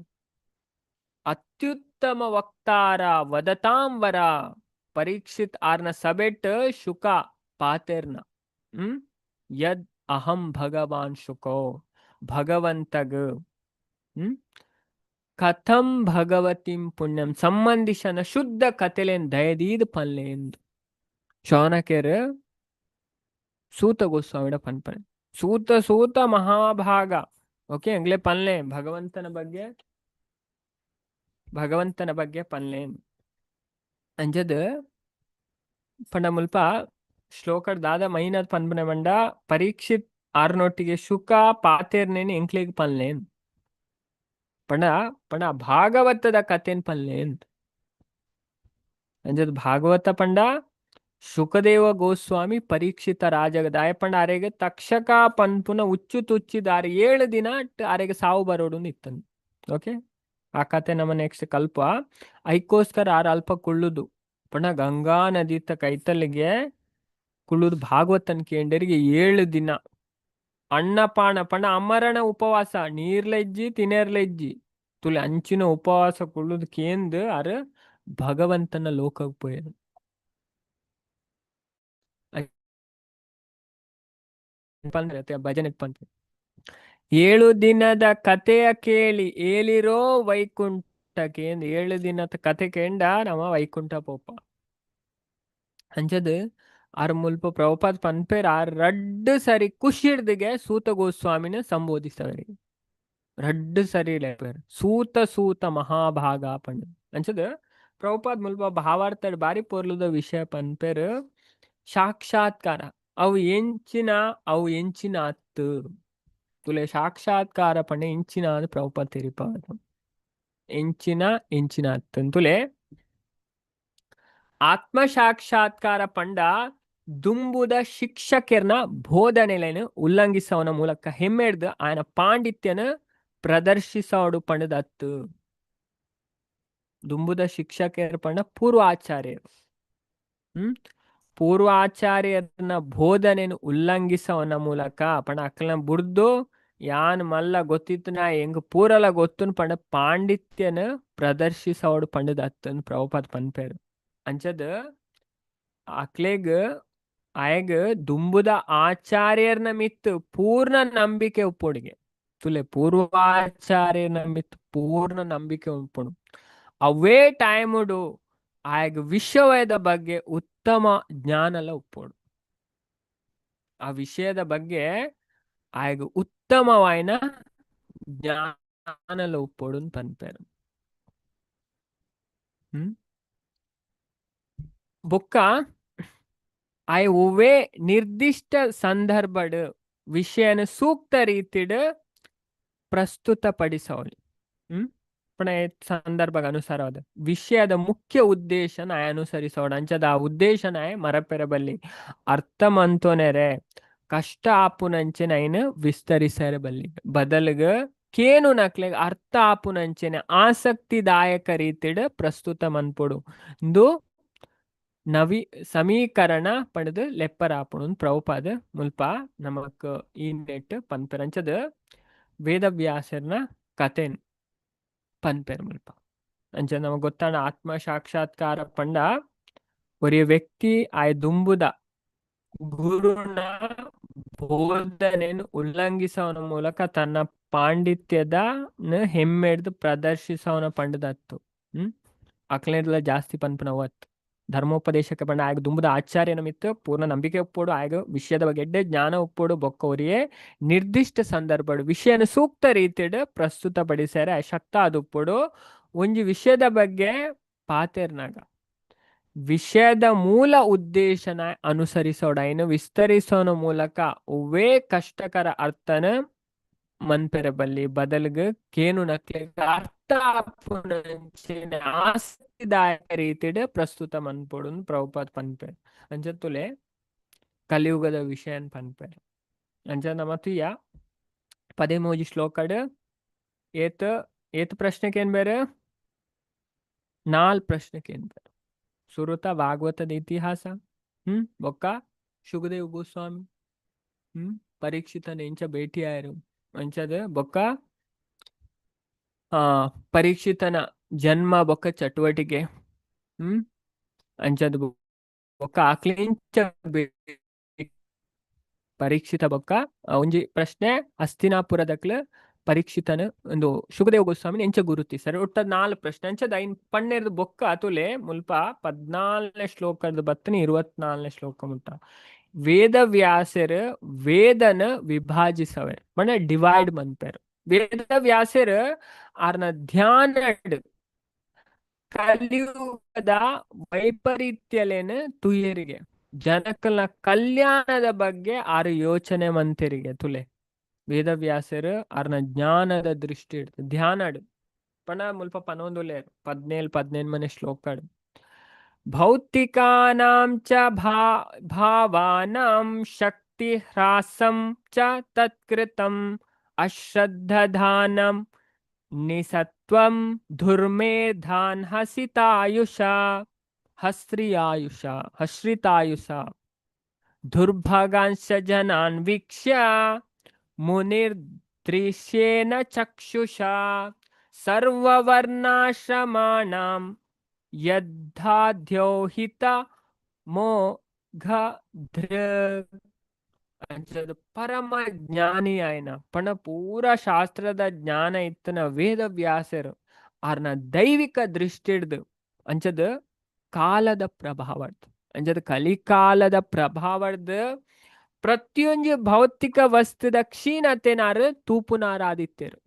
ಅತ್ಯುತ್ತಮ ವಕ್ತಾರ ವದತಾಂವರ ಪರೀಕ್ಷಿತ್ ಆರ್ನ ಸಬೆಟ್ ಶುಕ ಪಾತೆರ್ನ ಯದ್ ಅಹಂ ಭಗವಾನ್ ಶುಕೋ ಭಗವಂತಗ ಕಥಂ ಭಗವತಿಂ ಪುಣ್ಯಂ ಸಂಬಂಧಿಸನ ಶುದ್ಧ ಕತೆಲೆನ್ ದಯದೀದ್ ಪನ್ಲೆಂದು ಶೌನಕೇರ್ ಸೂತ ಗೋಸ್ವಾಮಿಡ ಪನ್ಪನೆ ಸೂತ ಮಹಾಭಾಗ ಓಕೆ ಎಂಗ್ಲೆ ಪನ್ಲೆ ಭಗವಂತನ ಬಗ್ಗೆ ಪನ್ಲೆ ಅಂಜದ್ ಪಂಡ ಮುಲ್ಪ ಶ್ಲೋಕಡ್ ದಾದ ಮೈನದ್ ಪನ್ಪನೆ ಮಂಡ ಪರೀಕ್ಷಿತ್ ಆರ್ನೊಟ್ಟಿಗೆ ಶುಕ ಪಾತೆರ್ನೇನೆ ಎಂಕ್ಲೆಗ್ ಪನ್ಲೇನ್ ಪಂಡ ಭಾಗವತದ ಕಥೆನ್ ಪನ್ಲೇನ್ ಅಂಜದ್ ಭಾಗವತ ಪಂಡ ಶುಕದೇವ ಗೋಸ್ವಾಮಿ ಪರೀಕ್ಷಿತ ರಾಜಗ ದಾಯಪಂಡ ಅರೆಗೆ ತಕ್ಷಕ ಪನ್ಪುನ ಉಚ್ಚು ತುಚ್ಚಿದ 7 ದಿನ ಅರೆಗೆ ಸಾವು ಬರೋಡು ಇತ್ತಂದು ಓಕೆ ಆ ಕತೆ ನಮ್ಮ ನೆಕ್ಸ್ಟ್ ಕಲ್ಪ ಐಕೋಸ್ಕರ ಅಲ್ಪ ಕುಳ್ಳುದು ಪಂಡ ಗಂಗಾ ನದಿ ಕೈತಲ್ಲಿಗೆ ಕುಳ್ಳುದು ಭಾಗವತನ್ ಕೇಂದ್ರಿಗೆ 7 ದಿನ ಅಣ್ಣಪಾಣ ಪಂಡ ಅಮರಣ ಉಪವಾಸ ನೀರ್ಲೆಜ್ಜಿ ತಿನೇರ್ಲೆಜ್ಜಿ ತುಲೆ ಅಂಚಿನ ಉಪವಾಸ ಕುಳ್ಳುದು ಕೇಂದ್ರ ಅರ ಭಗವಂತನ ಲೋಕಕ್ಕೆ ಪೋಯರು ಭಜನೆ ಪಂತ 7 ದಿನದ ಕಥೆಯ ಕೇಳಿ ಏಲಿರೋ ವೈಕುಂಠಕ್ಕೆ 7 ದಿನದ ಕತೆ ಕೇಂಡ ನಮ್ಮ ವೈಕುಂಠ ಪೋಪ ಅಂಚದು ಆರ್ ಮುಲ್ಪ ಪ್ರಭುಪಾದ್ ಪನ್ಪೇರ್ ಆರ್ ರಡ್ಡು ಸರಿ ಖುಷಿಡ್ದಿಗೆ ಸೂತ ಗೋಸ್ವಾಮಿನ ಸಂಬೋಧಿಸ್ತವರಿಗೆ ರಡ್ಡು ಸರಿ ಲೇಪೇರ್ ಸೂತ ಮಹಾಭಾಗ ಪಂಡ ಅಂಚದು ಪ್ರಭುಪಾದ್ ಮುಲ್ಪ ಭಾವಾರ್ಥ ಬಾರಿ ಪೋರ್ಲುದ ವಿಷಯ ಪನ್ಪೇರ್ ಸಾಕ್ಷಾತ್ಕಾರ ಅವು ಎಂಚಿನ ಅತ್ತು ತುಲೆ ಸಾಕ್ಷಾತ್ಕಾರ ಪಂಡ ಎಂಚಿನ ಪ್ರಭುಪಾದ್ ತೆರಿಪ ಎಂಚಿನ ಅತ್ತು ತುಲೆ ಆತ್ಮ ಸಾಕ್ಷಾತ್ಕಾರ ಪಂಡ ದುಂಬುದ ಶಿಕ್ಷಕರ್ನ ಬೋಧನೆಲೆನು ಉಲ್ಲಂಘಿಸವನ ಮೂಲಕ ಹೆಮ್ಮೆಡ್ದು ಆಯನ ಪಾಂಡಿತ್ಯನ ಪ್ರದರ್ಶಿಸೋಡು ಪಂಡದ ಅತ್ತು ದುಂಬುದ ಶಿಕ್ಷಕರ ಪಂಡ ಪೂರ್ವ ಆಚಾರ್ಯರು ಪೂರ್ವಾಚಾರ್ಯರನ್ನ ಬೋಧನೆಯನ್ನು ಉಲ್ಲಂಘಿಸವನ ಮೂಲಕ ಪಣ ಅಕ್ಕಲನ ಬುಡ್ದು ಯಾನ್ ಮಲ್ಲ ಗೊತ್ತಿತ್ತು ನಾ ಹೆಂಗ್ ಪೂರಲ ಗೊತ್ತುನ್ ಪಂಡ ಪಾಂಡಿತ್ಯನ ಪ್ರದರ್ಶಿಸೋಡು ಪಂಡದ ಅತ್ತನ್ ಪ್ರಭುಪಾದ್ ಪನ್ಪೇರು ಅಂಚದ ಅಕ್ಲೆಗ್ ಆಯಗ್ ದುಂಬುದ ಆಚಾರ್ಯರ್ನ ಮಿತ್ ಪೂರ್ಣ ನಂಬಿಕೆ ಉಪ್ಪೊಡಿಗೆ ತುಲೆ ಪೂರ್ವಾಚಾರ್ಯರ್ನ ಮಿತ್ ಪೂರ್ಣ ನಂಬಿಕೆ ಉಪ್ಪುಡು ಅವೇ ಟೈಮುಡು ಆಯಗ್ ವಿಷಯದ ಬಗ್ಗೆ ಉತ್ತಮ ಜ್ಞಾನಲ ಉಪ್ಪೋಡು ಆ ವಿಷಯದ ಬಗ್ಗೆ ಆಯಗ್ ಉತ್ತಮವಾಯಿನ ಜ್ಞಾನಲ ಉಪ್ಪೋಡು ಪನ್ಪೇರು ಬೊಕ್ಕ ಆಯ್ ಒವ್ವೇ ನಿರ್ದಿಷ್ಟ ಸಂದರ್ಭಡ್ ವಿಷಯನ ಸೂಕ್ತ ರೀತಿಡ್ ಪ್ರಸ್ತುತಪಡಿಸೋಳಿ ಪಣ ಸಂದರ್ಭಕ್ಕೆ ಅನುಸಾರವಾದ ವಿಷಯದ ಮುಖ್ಯ ಉದ್ದೇಶನ ಅನುಸರಿಸೋಣ ಅಂಚದ ಆ ಉದ್ದೇಶನ ಮರಪೆರಬಲ್ಲಿ ಅರ್ಥ ಮಂತೋನೆರೆ ಕಷ್ಟ ಆಪುನಂಚೆನ ವಿಸ್ತರಿಸರೆ ಬಲ್ಲಿ ಬದಲಿಗ ಕೇನು ನಕ್ಲೆಗ್ ಅರ್ಥ ಆಪುನಂಚೆನೆ ಆಸಕ್ತಿದಾಯಕ ರೀತಿಡ್ ಪ್ರಸ್ತುತ ಮನ್ಪೊಡು ಇಂದು ನವಿ ಸಮೀಕರಣ ಪಡೆದು ಲೆಪ್ಪರಾಪುಣು ಪ್ರಭುಪಾದ ಮುಲ್ಪ ನಮಕ್ ಈ ನೆಟ್ ಪನ್ಪೆರಂಚದ ವೇದವ್ಯಾಸರ್ನ ಕಥೆನ್ ಪನ್ಪೇರ್ ಮುಲ್ಪ ಅಂಚ ನಮಗ್ ಗೊತ್ತಾಣ ಆತ್ಮ ಸಾಕ್ಷಾತ್ಕಾರ ಪಂಡ ಒರಿಯ ವ್ಯಕ್ತಿ ಆಯ್ ದುಂಬುದ ಗುರುನ ಬೋಧನೆಯನ್ನು ಉಲ್ಲಂಘಿಸವನ ಮೂಲಕ ತನ್ನ ಪಾಂಡಿತ್ಯದ ಹೆಮ್ಮೆಡ್ದು ಪ್ರದರ್ಶಿಸವನ ಪಂಡದತ್ತು ಅಕ್ಲೇರ್ಲ ಜಾಸ್ತಿ ಪನ್ಪನ ಅವತ್ತು ಧರ್ಮೋಪದೇಶಕ್ಕೆ ಪಂಡ ಆಗ ದುಂಬುದ ಆಚಾರ್ಯನ ಮಿತ್ತು ಪೂರ್ಣ ನಂಬಿಕೆ ಒಪ್ಪೋಡು ಆಗ ವಿಷಯದ ಬಗ್ಗೆ ಎಡ್ಡೆ ಜ್ಞಾನ ಒಪ್ಪೋಡು ಬೊಕ್ಕವರಿಯೇ ನಿರ್ದಿಷ್ಟ ಸಂದರ್ಭ ವಿಷಯನ ಸೂಕ್ತ ರೀತಿಡ್ ಪ್ರಸ್ತುತಪಡಿಸ್ಯಾರೆ ಶಕ್ತ ಅದು ಉಪ್ಪೋಡು ಒಂಜಿ ವಿಷಯದ ಬಗ್ಗೆ ಪಾತೆರ್ನಾಗ ವಿಷಯದ ಮೂಲ ಉದ್ದೇಶನ ಅನುಸರಿಸೋಡೈನು ವಿಸ್ತರಿಸೋನ ಮೂಲಕ ಒವ್ವೇ ಕಷ್ಟಕರ ಅರ್ಥನ ಮನ್ಪೆರೆ ಬಲ್ಲಿ ಬದಲ್ಗ ಕೇನು ನಕ್ಲೆ ಅರ್ಥ ಆಸಕ್ತಿದಾಯಕ ರೀತಿಡ್ ಪ್ರಸ್ತುತ ಮನ್ಪೊಡು ಪ್ರಭುಪಾದ್ ಪನ್ಪೇರ್ ಅಂಚತ್ತುಲೆ ಕಲಿಯುಗದ ವಿಷಯನ್ ಪನ್ಪೇರ್ ಅಂಚ ನಮತುಯ್ಯ 13 ಶ್ಲೋಕಡ್ ಏತ್ ಪ್ರಶ್ನೆಕೇನ್ ಬೇರೆ 4 ಪ್ರಶ್ನೆಕೇನ್ ಬೇರೆ ಸುರುತ ಭಾಗವತದ ಇತಿಹಾಸ ಬೊಕ್ಕ ಶುಕದೇವ್ ಗೋಸ್ವಾಮಿ ಪರೀಕ್ಷಿತನ ಎಂಚ ಭೇಟಿಯಾಯರು ಅಂಚದ ಬೊಕ್ಕ ಪರೀಕ್ಷಿತನ ಜನ್ಮ ಬೊಕ್ಕ ಚಟುವಟಿಕೆ ಅಂಚದ ಬೊಕ್ಕ ಆಕ್ಲಿಂಚ ಪರೀಕ್ಷಿತ ಬೊಕ್ಕ ಒಂಜಿ ಪ್ರಶ್ನೆ ಹಸ್ತಿನಾಪುರದಕ್ಲ ಪರೀಕ್ಷಿತನ ಒಂದು ಶುಕದೇವ ಗೋಸ್ವಾಮಿ ಎಂಚ ಗುರುತಿಸರು ಒಟ್ಟ 4 ಪ್ರಶ್ನೆ ಅಂಚದ ಐನ್ ಪನ್ನೆರ್ದು ಬೊಕ್ಕ ಅತುಲೆ ಮುಲ್ಪ 14ನೇ ಶ್ಲೋಕದ ಬತ್ತನೆ 24ನೇ ಶ್ಲೋಕ ಮುಟ್ಟ ವೇದವ್ಯಾಸರ್ ವೇದನ ವಿಭಾಜಿಸವರು ಮನೆ ಡಿವೈಡ್ ಮನ್ಪೇರು ವೇದವ್ಯಾಸರ್ ಆರ್ನ ಧ್ಯಾನ ಕಲಿಯುಗದ ವೈಪರೀತ್ಯಲೇನ ತುಯರಿಗೆ ಜನಕಲ್ನ ಕಲ್ಯಾಣದ ಬಗ್ಗೆ ಆರು ಯೋಚನೆ ಮಂತಿರಿಗೆ ತುಲೆ ವೇದವ್ಯಾಸರು ಆರ್ನ ಜ್ಞಾನದ ದೃಷ್ಟಿ ಇಡ್ತು ಧ್ಯಾನ ಪಣ ಮುಲ್ಪ ಪನೊಂದುಲೇರು 17 ಮನೆ ಶ್ಲೋಕ ಭೌತಿಕಾನಾಂ ಚ ಭಾವಾನಾಂ ಶಕ್ತಿ ಹ್ರಾಸಂ ಚ ತತ್ಕೃತಂ ಅಶ್ರದ್ಧಾನಂ ನಿಸತ್ವಂ ಧುರ್ಮೇಧಾನ್ ಹಸ್ರಿತಾಯುಷ ದುರ್ಭಗಾಂಶ ಜನಾನ್ ವೀಕ್ಷ್ಯ ಮುನಿರ್ದೃಶ್ಯೇನ ಚಕ್ಷುಷಾ ಸರ್ವವರ್ಣಾಶ್ರಮಾಣಾಂ ಯದ್ಧಾಧ್ಯೋಹಿತ ಪರಮ ಜ್ಞಾನಿ ಆಯ್ನ ಪಣ ಪೂರ ಶಾಸ್ತ್ರದ ಜ್ಞಾನ ಇತ್ತನ ವೇದವ್ಯಾಸರು ಆರ್ನ ದೈವಿಕ ದೃಷ್ಟಿ ಹಿಡ್ದು ಅಂಚದ ಕಾಲದ ಪ್ರಭಾವರ್ದು ಅಂಚದ ಕಲಿಕಾಲದ ಪ್ರಭಾವರ್ದು ಪ್ರತಿಯೊಂದು ಭೌತಿಕ ವಸ್ತುದ ಕ್ಷೀಣತೆನಾರು ತೂಪುನಾರಾದಿತ್ಯರು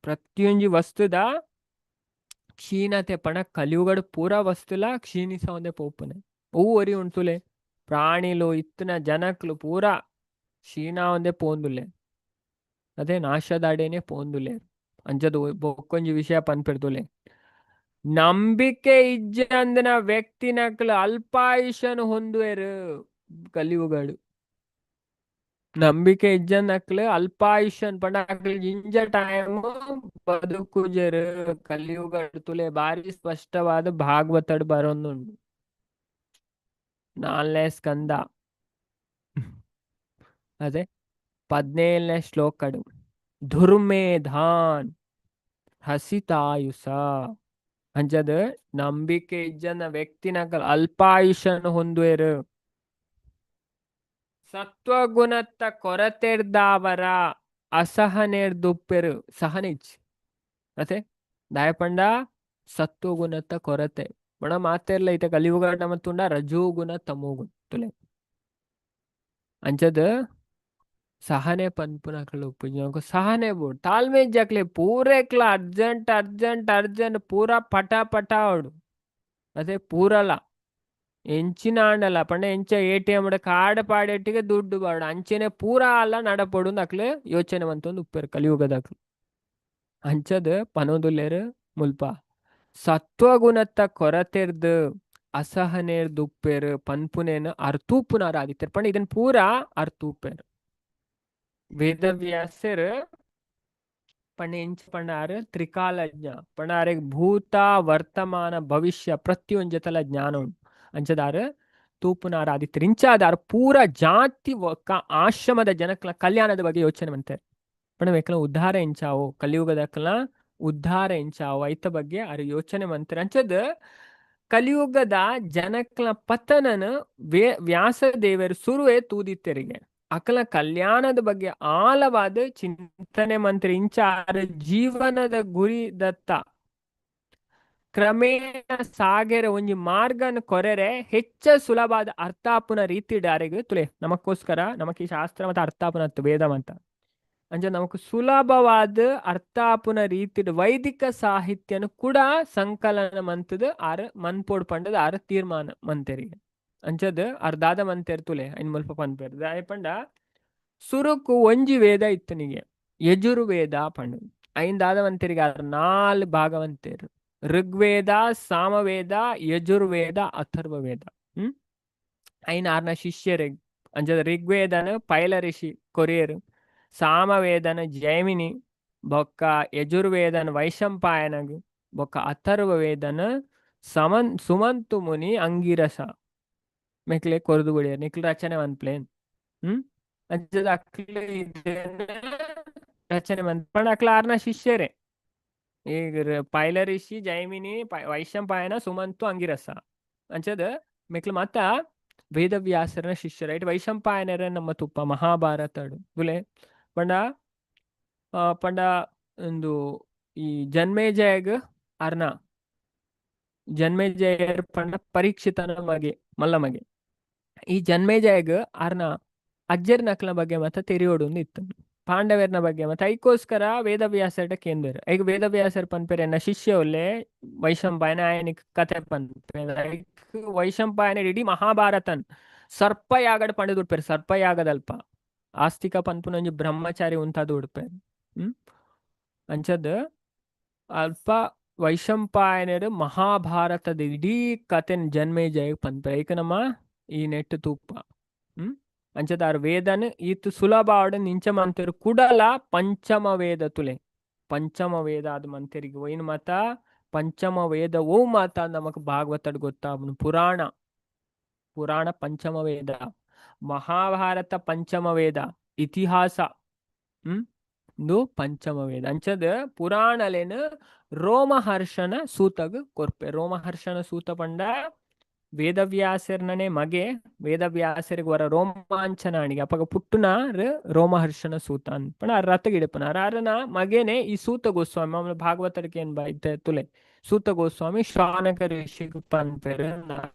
ಪ್ರತಿಯೊಂದು ವಸ್ತುದ ಕ್ಷೀಣತೆ ಪಣ ಕಲಿಯುಗಡ್ ಪೂರ ವಸ್ತುಲ ಕ್ಷೀಣಿಸೋಂದೆ ಪೋಪುನೆ ಅವು ಒರಿ ಉಂಟುಲೆ ಪ್ರಾಣಿಲು ಇತ್ತನ ಜನಕ್ಲು ಪೂರ ಕ್ಷೀಣ ಒಂದೇ ಪೋಂದುಲೆ ಅದೇ ನಾಶದಾಡೇನೆ ಪೋಂದುಲೆ ಅಂಚದು ಬೊಕ್ಕೊಂಜಿ ವಿಷಯ ಪನ್ಪೆಡ್ದುಲೆ ನಂಬಿಕೆ ಇಜ್ಜಂದನ ವ್ಯಕ್ತಿನಕ್ಲು ಅಲ್ಪಾಯುಷನು ಹೊಂದುವೆರು ಕಲಿಯುಗಡು ನಂಬಿಕೆ ಇಜ್ಜನಕ್ಲು ಅಲ್ಪಾಯುಷನ್ ಪಂಡ ಇಂಜ ಟೈಮ್ ಬದುಕುಜರು ಕಲಿಯುಗಡು ತುಲೆ ಬಾರಿ ಸ್ಪಷ್ಟವಾದ ಭಾಗವತಡ್ ಬರೋಂದುಂಡು 4ನೇ ಸ್ಕಂದ ಅದೇ 17ನೇ ಶ್ಲೋಕಡು ದುರ್ಮೇಧಾನ್ ಹಸಿತಾಯುಸ ಅಂಚದು ನಂಬಿಕೆ ಇಜ್ಜನ ವ್ಯಕ್ತಿನಕಲ್ ಅಲ್ಪಾಯುಷನ್ನು ಹೊಂದುವೆರು ಸತ್ವಗುಣತ್ತ ಕೊರತೆರ್ದಾವರ ಅಸಹನೆರ್ದುಪ್ಪೆರು ಸಹನಿಚ್ ಮತ್ತೆ ದಾಯಪಂಡ ಸತ್ವಗುಣತ್ತ ಕೊರತೆ ಬಣ ಮಾತೆರ್ಲ ಐತೆ ಕಲಿಯುಗ ಮತ್ತುಂಡ ರಜೋಗುಣ ತಮೋಗುಣ ತುಲೆ ಅಂಚದ ಸಹನೆ ಪನ್ಪುನಕಲು ಉಪ್ಪು ಸಹನೆ ಬೋಡ್ ತಾಳ್ಮೆ ಜಕ್ಲೆ ಪೂರೆಕ್ಲ ಅರ್ಜೆಂಟ್ ಅರ್ಜೆಂಟ್ ಅರ್ಜೆಂಟ್ ಪೂರಾ ಪಟ ಪಟ ಅವಡು ಅದೇ ಪೂರಲ್ಲ ಎಂಚಿನ ಆಂಡಲ್ಲ ಪಂಡ ಎಂಚ ATM ಕಾರ್ಡ್ ಪಾಡೆಟ್ಟಿಗೆ ದುಡ್ಡು ಬಾಡು ಅಂಚೆನೆ ಪೂರಾ ಅಲ್ಲ ನಡಪಡು ಅಕ್ಲೆ ಯೋಚನೆ ಮಂತೊಂದು ಉಪ್ಪೇರು ಕಲಿಯುಗದಕ್ಲು ಅಂಚದ ಪನೋದುಲ್ಲೇರು ಮುಲ್ಪ ಸತ್ವಗುಣತ್ತ ಕೊರತೆರ್ದು ಅಸಹನೇರ್ದು ಉಪ್ಪೇರು ಪನ್ಪುನೇನು ಅರ್ತೂಪುನಾರ ಆದಿತ್ಯರು ಪಂಡ ಇದನ್ ಪೂರಾ ಅರ್ತೂಪೇರು ವೇದವ್ಯಾಸರು ಪಂಡ ಎಂಚ ಪಂಡಾರು ತ್ರಿಕಾಲಜ್ಞ ಪಂಡಾರಿಗೆ ಭೂತ ವರ್ತಮಾನ ಭವಿಷ್ಯ ಪ್ರತಿಯೊಂದು ಜೊತೆಲ ಜ್ಞಾನ ಉಂಟು ಅಂಚದಾರು ತೂಪುನಾರ ಆದಿತ್ಯರು ಇಂಚಾದಾರು ಪೂರ ಜಾತಿ ಆಶ್ರಮದ ಜನಕ್ಲ ಕಲ್ಯಾಣದ ಬಗ್ಗೆ ಯೋಚನೆ ಮಾಡ್ತಾರೆ ಪಂಡ ಬೇಕಲ ಉದ್ಧಾರ ಎಂಚಾವು ಕಲಿಯುಗದಕ್ಲ ಉದ್ಧಾರ ಎಂಚಾವು ಐತ ಬಗ್ಗೆ ಅವ್ರು ಯೋಚನೆ ಮಾಡ್ತಾರೆ ಅಂಚದ ಕಲಿಯುಗದ ಜನಕ್ಲ ಪತನನ ವ್ಯಾಸ ದೇವರು ಸುರುವೆ ತೂದಿತ್ತೆರಿಗೆ ಅಕಲ ಕಲ್ಯಾಣದ ಬಗ್ಗೆ ಆಳವಾದ ಚಿಂತನೆ ಮಂತ್ರಿ ಇಂಚಾರ ಜೀವನದ ಗುರಿ ದತ್ತ ಕ್ರಮೇಣ ಸಾಗೆರ ಒಂಜಿ ಮಾರ್ಗನ ಕೊರೆರೆ ಹೆಚ್ಚ ಸುಲಭವಾದ ಅರ್ಥಾಪುನ ರೀತಿ ಡಾರೆಗೆ ತುಲೆ ನಮಕ್ಕೋಸ್ಕರ ನಮಕ್ ಈ ಶಾಸ್ತ್ರ ಮತ್ತು ಅರ್ಥಾಪುನ ವೇದ ಅಂತ ಅಂಚ ನಮಕ್ ಸುಲಭವಾದ ಅರ್ಥಾಪುನ ರೀತಿ ವೈದಿಕ ಸಾಹಿತ್ಯನು ಕೂಡ ಸಂಕಲನ ಮಂತದ ಆರ್ ಮನ್ಪೋಡ್ ಪಂಡದ ಆರ್ ತೀರ್ಮಾನ ಮಂತೆರಿಗೆ ಅಂಚದ ಅರ್ಧಾದ ಮಂತೆರ್ ತುಲೆ ಐನ್ ಮುಲ್ಪ ಪನ್ಪೇರ್ ದಾಯ ಪಂಡ ಸುರುಕು ಒಂಜಿ ವೇದ ಇತ್ತನಿಗೆ ಯಜುರ್ವೇದ ಪಂಡು ಐಂದಾದ ಮಂತೆರಿಗೆ ಆರ್ 4 ಭಾಗವಂತೇರು ಋಗ್ವೇದ ಸಾಮವೇದ ಯಜುರ್ವೇದ ಅಥರ್ವವೇದ ಐನ್ ಆರ್ನ ಶಿಷ್ಯರೇ ಅಂಚದ ಋಗ್ವೇದನ ಪೈಲ ಋಷಿ ಕೊರಿಯರು ಸಾಮವೇದನ ಜೈಮಿನಿ ಬೊಕ್ಕ ಯಜುರ್ವೇದನ ವೈಶಂಪಾಯನಗ್ ಬೊಕ್ಕ ಅಥರ್ವವೇದನ ಸುಮಂತು ಮುನಿ ಅಂಗಿರಸ ಮೆಕ್ಲೆ ಕೊರದುಗುಡಿಯರ್ ನಿಕ್ಲ ರಚನೆ ಪ್ಲೇನ್ ಅಂಚದ ಅಕ್ಲೆ ರಚನೆ ಪಂಡ ಅಕ್ಲ ಆರ್ನ ಶಿಷ್ಯರೇ ಈಗ ಪೈಲ ಋಷಿ ಜೈಮಿನಿ ವೈಶಂಪಾಯನ ಸುಮಂತು ಅಂಗಿರಸ ಅಂಚದ ಮೆಕ್ಲ ಮತ್ತ ವೇದವ್ಯಾಸರನ ಶಿಷ್ಯರ ಐಟ್ ವೈಶಂಪಾಯನರ ನಮ್ಮ ತುಪ್ಪ ಮಹಾಭಾರತಡು ಗುಲೆ ಪಂಡ ಪಂಡ ಒಂದು ಈ ಜನ್ಮೇಜಯಗ್ ಅರ್ನ ಜನ್ಮೇಜಯರ್ ಪಂಡ ಪರೀಕ್ಷಿತನ ಮಗೆ ಮಲ್ಲ ಮಗೆ ಈ ಜನ್ಮೇಜಯಗ್ ಅರ್ನ ಅಜ್ಜರ್ ನಕ್ಲ ಬಗ್ಗೆ ಮತ್ತ ತೆರಿಯೋಡು ಇತ್ತು ಪಾಂಡವರ್ನ ಬಗ್ಗೆ ಮತ್ತೆ ಐಕೋಸ್ಕರ ವೇದವ್ಯಾಸರ ಕೇಂದ್ರ ಐಕ್ ವೇದವ್ಯಾಸರ್ ಪನ್ಪೇರ್ ಎನ್ನ ಶಿಷ್ಯ ಒಲ್ಲೆ ವೈಶಂಪಾಯನ ಆಯನಿಕ್ ಕತೆ ಪನ್ಪೇರ್ ವೈಶಂಪಾಯನ ಇಡೀ ಮಹಾಭಾರತನ್ ಸರ್ಪಯಾಗಡ್ ಪಂಡದು ಉಡ್ಪೇರ್ ಸರ್ಪಯಾಗದಲ್ಪ ಆಸ್ತಿಕ ಪನ್ಪುನೊಂಜಿ ಬ್ರಹ್ಮಚಾರಿ ಉಂತಾದು ಉಡ್ಪೇರ್ ಅಂಚದ್ ಅಲ್ಪ ವೈಶಂಪಾಯನರು ಮಹಾಭಾರತದ ಇಡೀ ಕತೆನ್ ಜನ್ಮೇಜಯ ಪನ್ಪೇರ್ ಐಕ ನಮ್ಮ ಈ ನೆಟ್ ತೂಪ ಅಂಚದಾರ್ ವೇದನ್ ಈತ್ ಸುಲಭ ಆಡ ನಿಂಚ ಮಂತರು ಕುಡಲ ಪಂಚಮ ವೇದ ತುಲೆ ಪಂಚಮ ವೇದ ಆದ ಮಂತರಿಗೆ ಒಯ್ನ ಮತ ಪಂಚಮ ವೇದ ಓ ಮಾತ ನಮಕ್ ಭಾಗವತಡ್ ಗೊತ್ತಾವನು ಪುರಾಣ ಪಂಚಮ ವೇದ ಮಹಾಭಾರತ ಪಂಚಮ ವೇದ ಇತಿಹಾಸ ಪಂಚಮ ವೇದ ಅಂಚದ ಪುರಾಣಲೇನ ರೋಮಹರ್ಷನ ಸೂತಗ್ ಕೊರ್ಪೆ ರೋಮಹರ್ಷನ ಸೂತ ಪಂಡ ವೇದವ್ಯಾಸರ್ನೇ ಮಗೆ ವೇದವ್ಯಾಸರಿಗೆ ವರ ರೋಮಾಂಚನಾಣಿಗೆ ಅಪ್ಪಗ ಪುಟ್ಟುನಾರ್ ರೋಮಹರ್ಷನ ಸೂತ ಅನ್ಪಣ ರಥಗಿಡಪನಾರ ಅರನ ಮಗೇನೆ ಈ ಸೂತ ಗೋಸ್ವಾಮಿ ಆಮೇಲೆ ಭಾಗವತರಿಗೆ ಏನ್ ಬೈತೆ ತುಲೆ ಸೂತ ಗೋಸ್ವಾಮಿ ಶ್ರಾವಣಕ ಋಷಿಗೆ ಪನ್ಪೇರು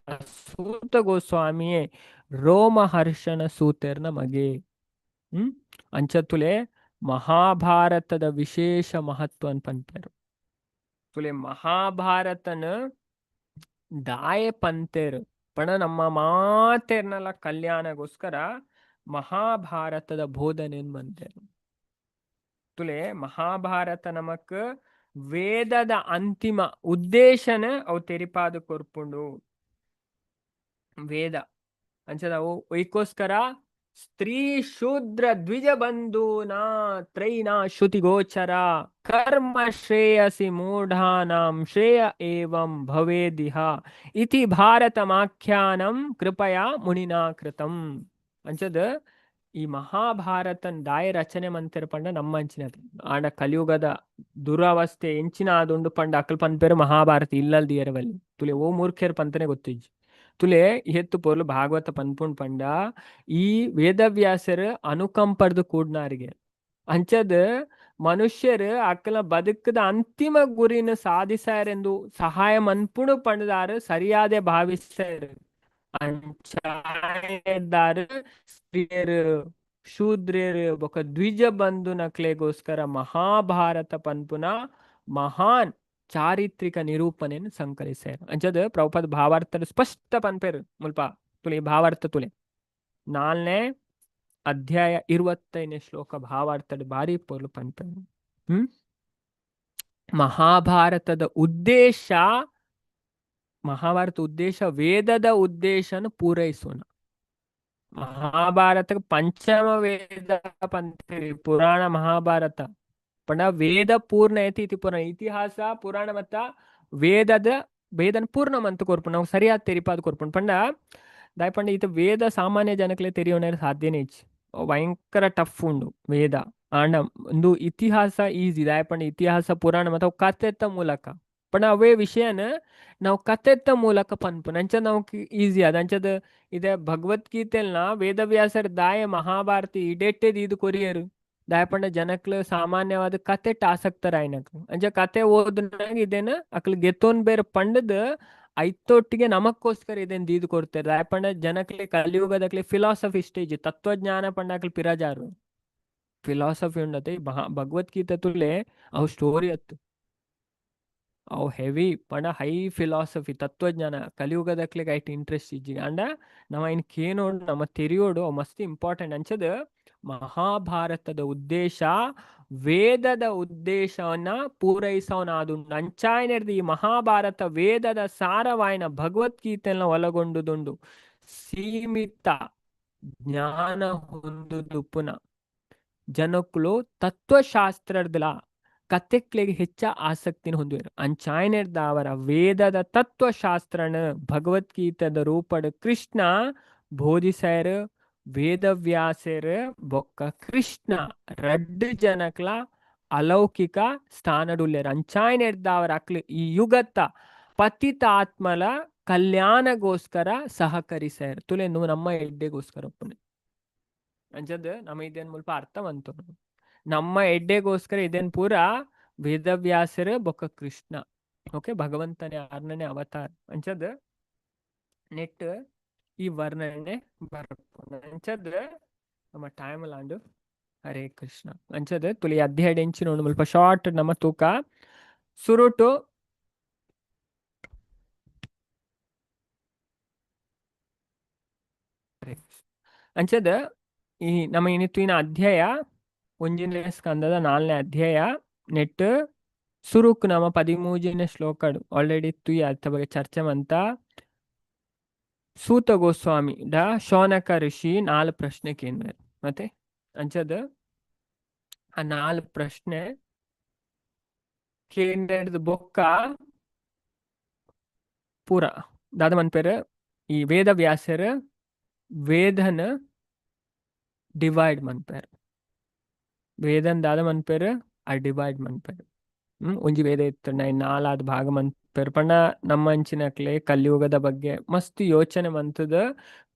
ಸೂತ ಗೋಸ್ವಾಮಿಯೇ ರೋಮಹರ್ಷನ ಸೂತರ್ನ ಮಗೆ ಅಂಚ ತುಲೆ ಮಹಾಭಾರತದ ವಿಶೇಷ ಮಹತ್ವ ಪನ್ಪೇರು ತುಲೆ ಮಹಾಭಾರತನ ದಾಯ ಪಂತೇರು ಪಣ ನಮ್ಮ ಮಾತೇರ್ನಲ್ಲ ಕಲ್ಯಾಣಗೋಸ್ಕರ ಮಹಾಭಾರತದ ಬೋಧನೆನ್ ಬಂತೇರು ತುಲೆ ಮಹಾಭಾರತ ನಮಕ್ ವೇದದ ಅಂತಿಮ ಉದ್ದೇಶನ ಅವು ತೆರಿಪಾದ ಕೊರ್ಪುಂಡು ವೇದ ಅಂಚದ ಅವು ಒಯ್ಕೋಸ್ಕರ ಸ್ತ್ರೀ ಶೂದ್ರ ದ್ವಿಜ ಬಂಧೂನಾ ತ್ರೈನಾ ಶ್ರುತಿ ಗೋಚರ ಕರ್ಮ ಶ್ರೇಯಸಿ ಮೂಢಾನಾಂ ಶ್ರೇಯ ಏವಂ ಭವೇದಿಹ ಇತಿ ಭಾರತಮಾಖ್ಯಾನಂ ಕೃಪಯಾ ಮುನಿನಾ ಕೃತಂ ಅಂಚದ ಈ ಮಹಾಭಾರತನ್ ದಾಯ ರಚನೆ ಮಂತಿರ ಪಂಡ ನಮ್ಮ ಅಂಚಿನದು ಆಂಡ ಕಲಿಯುಗದ ದುರವಸ್ಥೆ ಎಂಚಿನ ಆದುಂಡು ಪಂಡ ಅಕಲ್ ಪನ್ಪೇರು ಮಹಾಭಾರತ ಇಲ್ಲಲ್ದಿ ಎರವಲ್ಲಿ ತುಲೆ ಓ ಮೂರ್ಖೇರ್ ಪಂತನೆ ಗೊತ್ತಿಜ್ಜಿ ತುಲೆ ಎತ್ತು ಪೊರ್ಲು ಭಾಗವತ ಪನ್ಪುಂಡ್ ಪಂಡ ಈ ವೇದವ್ಯಾಸರು ಅನುಕಂಪರ್ದು ಕೂಡ್ನಾರಿಗೆ ಅಂಚದ ಮನುಷ್ಯರು ಅಕ್ಕಲ ಬದುಕದ ಅಂತಿಮ ಗುರಿನ ಸಾಧಿಸಾರೆಂದು ಸಹಾಯ ಮನ್ಪುಡು ಪಂಡದಾರು ಸರಿಯಾದೆ ಭಾವಿಸ್ತಾರೆ ಅಂಚಾಯದಾರು ಸ್ತ್ರೀಯರು ಶೂದ್ರರು ಬೊಕ ದ್ವಿಜ ಬಂಧು ನಕ್ಲೆಗೋಸ್ಕರ ಮಹಾಭಾರತ ಪನ್ಪುನ ಮಹಾನ್ ಚಾರಿತ್ರಿಕ ನಿರೂಪಣೆಯನ್ನು ಸಂಕಲಿಸ್ಯಾರ ಅಂಚದ ಪ್ರಭುಪಾದ ಭಾವಾರ್ಥ ಸ್ಪಷ್ಟ ಪನ್ಪೇರು ಮುಲ್ಪ ತುಲೆ ಭಾವಾರ್ಥ ತುಲೆ 4ನೇ ಅಧ್ಯಾಯ 25ನೇ ಶ್ಲೋಕ ಭಾವಾರ್ಥದ ಬಾರಿ ಪೊರ್ಲು ಪನ್ಪೇರು ಮಹಾಭಾರತ ಉದ್ದೇಶ ವೇದದ ಉದ್ದೇಶನ ಪೂರೈಸೋಣ ಮಹಾಭಾರತ ಪಂಚಮ ವೇದ ಪಂಥರಿ ಪುರಾಣ ಮಹಾಭಾರತ ಪಂಡ ವೇದ ಪೂರ್ಣ ಐತಿ ಇತಿ ಪುರಾಣ ಇತಿಹಾಸ ಪುರಾಣ ಮತ್ತ ವೇದನ ಪೂರ್ಣ ಮಂತ್ ಕೊರ್ಪು ನಾವು ಸರಿಯಾದ ತೆರಿಪಾದ ಕೊರ್ಪುಂಡು ಪಂಡ ದಾಯ್ ಪಂಡ ಈತ ವೇದ ಸಾಮಾನ್ಯ ಜನಕ್ಲೆ ತೆರಿಯೋಣ ಸಾಧ್ಯನೇ ಇಚ್ಚಿ ಭಯಂಕರ ಟಫ್ ಉಂಡು ವೇದ ಆಂಡ ಒಂದು ಇತಿಹಾಸ ಈಸಿ ದಾಯ್ ಪಂಡ ಇತಿಹಾಸ ಪುರಾಣ ಮತ್ತ ಅವು ಕಥೆತ್ತ ಮೂಲಕ ಪಂಡ ಅವೇ ವಿಷಯನ ನಾವು ಕಥೆತ್ತ ಮೂಲಕ ಪನ್ಪುನ ಅಂಚ ನಾವು ಈಸಿ ಅದ ಅಂಚದ ಇದೇ ಭಗವದ್ಗೀತೆಲ್ನ ವೇದವ್ಯಾಸರ ದಾಯ ಮಹಾಭಾರತಿ ಇಡೆಟ್ಟೆದು ಇದು ಕೊರಿಯರು ದಾಯ ಪಂಡ ಜನಕ್ಲು ಸಾಮಾನ್ಯವಾದ ಕಥೆಟ್ ಆಸಕ್ತರ ಆಯ್ನಕ್ಲು ಅಂಚ ಕತೆ ಓದ್ನಾಗ ಇದೇನ ಅಕ್ಲು ಗೆತ್ತೋನ್ ಬೇರೆ ಪಂಡದ ಐತೊಟ್ಟಿಗೆ ನಮಕ್ಕೋಸ್ಕರ ಇದೇನ್ ದೀದು ಕೊಡ್ತಾರೆ ದಾಯ ಪಂಡ ಜನಕ್ಲೆ ಕಲಿಯುಗದಕ್ಲೆ ಫಿಲಾಸಫಿ ಸ್ಟೇಜ್ ತತ್ವಜ್ಞಾನ ಪಂಡಕ್ಲು ಪಿರಾಜಾರು ಫಿಲಾಸಫಿ ಉಂಡತೆ ಭಗವದ್ಗೀತೆ ತುಲೆ ಅವು ಸ್ಟೋರಿ ಅತ್ತು ಅವು ಹೆವಿ ಪಂಡ ಹೈ ಫಿಲಾಸಫಿ ತತ್ವಜ್ಞಾನ ಕಲಿಯುಗದಕ್ಲೆ ಐಟ್ ಇಂಟ್ರೆಸ್ಟ್ ಇಜ್ಜಿ ಅಂಡ ನಾವು ಇನ್ ಕೇನೋಡು ನಮ್ಮ ತೆರಿಯೋಡು ಅವು ಮಸ್ತ್ ಇಂಪಾರ್ಟೆಂಟ್ ಅಂಚದ ಮಹಾಭಾರತದ ಉದ್ದೇಶ ವೇದದ ಉದ್ದೇಶವನ್ನ ಪೂರೈಸೋನಾದು ಅಂಚಾಯನೆರ್ದು ಈ ಮಹಾಭಾರತ ವೇದದ ಸಾರವಾಯಿನ ಭಗವದ್ಗೀತೆಯನ್ನ ಒಳಗೊಂಡುದುಂಡು ಸೀಮಿತ ಜ್ಞಾನ ಹೊಂದುದು ಪುನಃ ಜನಕ್ಕಳು ತತ್ವಶಾಸ್ತ್ರದಲ ಕತೆಕ್ಲೆಗೆ ಹೆಚ್ಚ ಆಸಕ್ತಿನ ಹೊಂದಿರು ಅಂಚಾಯನೆರ್ದ ಅವರ ವೇದದ ತತ್ವಶಾಸ್ತ್ರನ ಭಗವದ್ಗೀತದ ರೂಪಡ್ ಕೃಷ್ಣ ಬೋಧಿಸ್ಯಾರ ವೇದವ್ಯಾಸರ ಬೊಕ್ಕ ಕೃಷ್ಣ ರಡ್ಡು ಜನಕ್ಲ ಅಲೌಕಿಕ ಸ್ಥಾನಡುಲ್ಯರು ಅಂಚಾಯನೆರ್ದ ಅವರ ಅಕ್ಲು ಈ ಯುಗತ್ತ ಪತಿತ ಆತ್ಮಲ ಕಲ್ಯಾಣಗೋಸ್ಕರ ಸಹಕರಿಸ್ಯಾರ ತುಲೆ ನಮ್ಮ ಎಡ್ಡೆಗೋಸ್ಕರ ಒಪ್ಪನೆ ಅಂಚದ ನಮ್ಮ ಇದೇನ್ ಮುಲ್ಪ ಅರ್ಥವಂತು ನಮ್ಮ ಎಡ್ಡೆಗೋಸ್ಕರ ಇದೇನ್ ಪೂರ ವೇದವ್ಯಾಸರ ಬೊಕ್ಕ ಕೃಷ್ಣ ಓಕೆ ಭಗವಂತನೇ 6ನೇ ಅವತಾರ ಅಂಚದ ನೆಟ್ ಈ ವರ್ಣನೆ ಬರ್ಪುಂಡು ಅಂಚದ ನಮ್ಮ ಟೈಮ್ ಲಾಂಡು ಹರೇ ಕೃಷ್ಣ ಅಂಚದ ತುಲಿ ಅಧ್ಯಾಯ ಎಂಚಿ ನೋಡು ಮುಲ್ಪ ಶಾರ್ಟ್ ನಮ್ಮ ತೂಕ ಸುರುಟು ಅಂಚದ ಈ ನಮ್ಮ ಇನಿತ್ತಿನ ಅಧ್ಯಾಯ 1ನೇ ಸ್ಕಂದದ 4ನೇ ಅಧ್ಯಾಯ ನೆಟ್ ಸುರುಕ್ ನಮ್ಮ 13ನೇ ಶ್ಲೋಕಡು ಆಲ್ರೆಡಿ ತುಯಿ ಅರ್ಥ ಬಗ್ಗೆ ಚರ್ಚೆ ಮಂತ ಸೂತ ಗೋಸ್ವಾಮಿ ಶೌನಕ ಋಷಿ 4 ಪ್ರಶ್ನೆ ಕೇಂದ್ರ ಮತ್ತೆ ಅಂಚದ ಆ 4 ಪ್ರಶ್ನೆ ಕೇಂದ್ರದ ಬೊಕ್ಕ ಪೂರ ದಾದ ಮನ್ಪೇರು ಈ ವೇದವ್ಯಾಸರ ವೇದನ ಡಿವೈಡ್ ಮನ್ಪೇರು ವೇದನ್ ದಾದ ಮನ್ಪೇರು ಆ ಡಿವೈಡ್ ಮನ್ಪೇರು ಒಂಜಿ ವೇದ ಇತ್ತು 4 ಭಾಗ ಮನ್ಪೇರು ಪಂಡ ನಮ್ಮ ಅಂಚಿನಕ್ಲೆ ಕಲಿಯುಗದ ಬಗ್ಗೆ ಮಸ್ತ್ ಯೋಚನೆ ಮಂತದ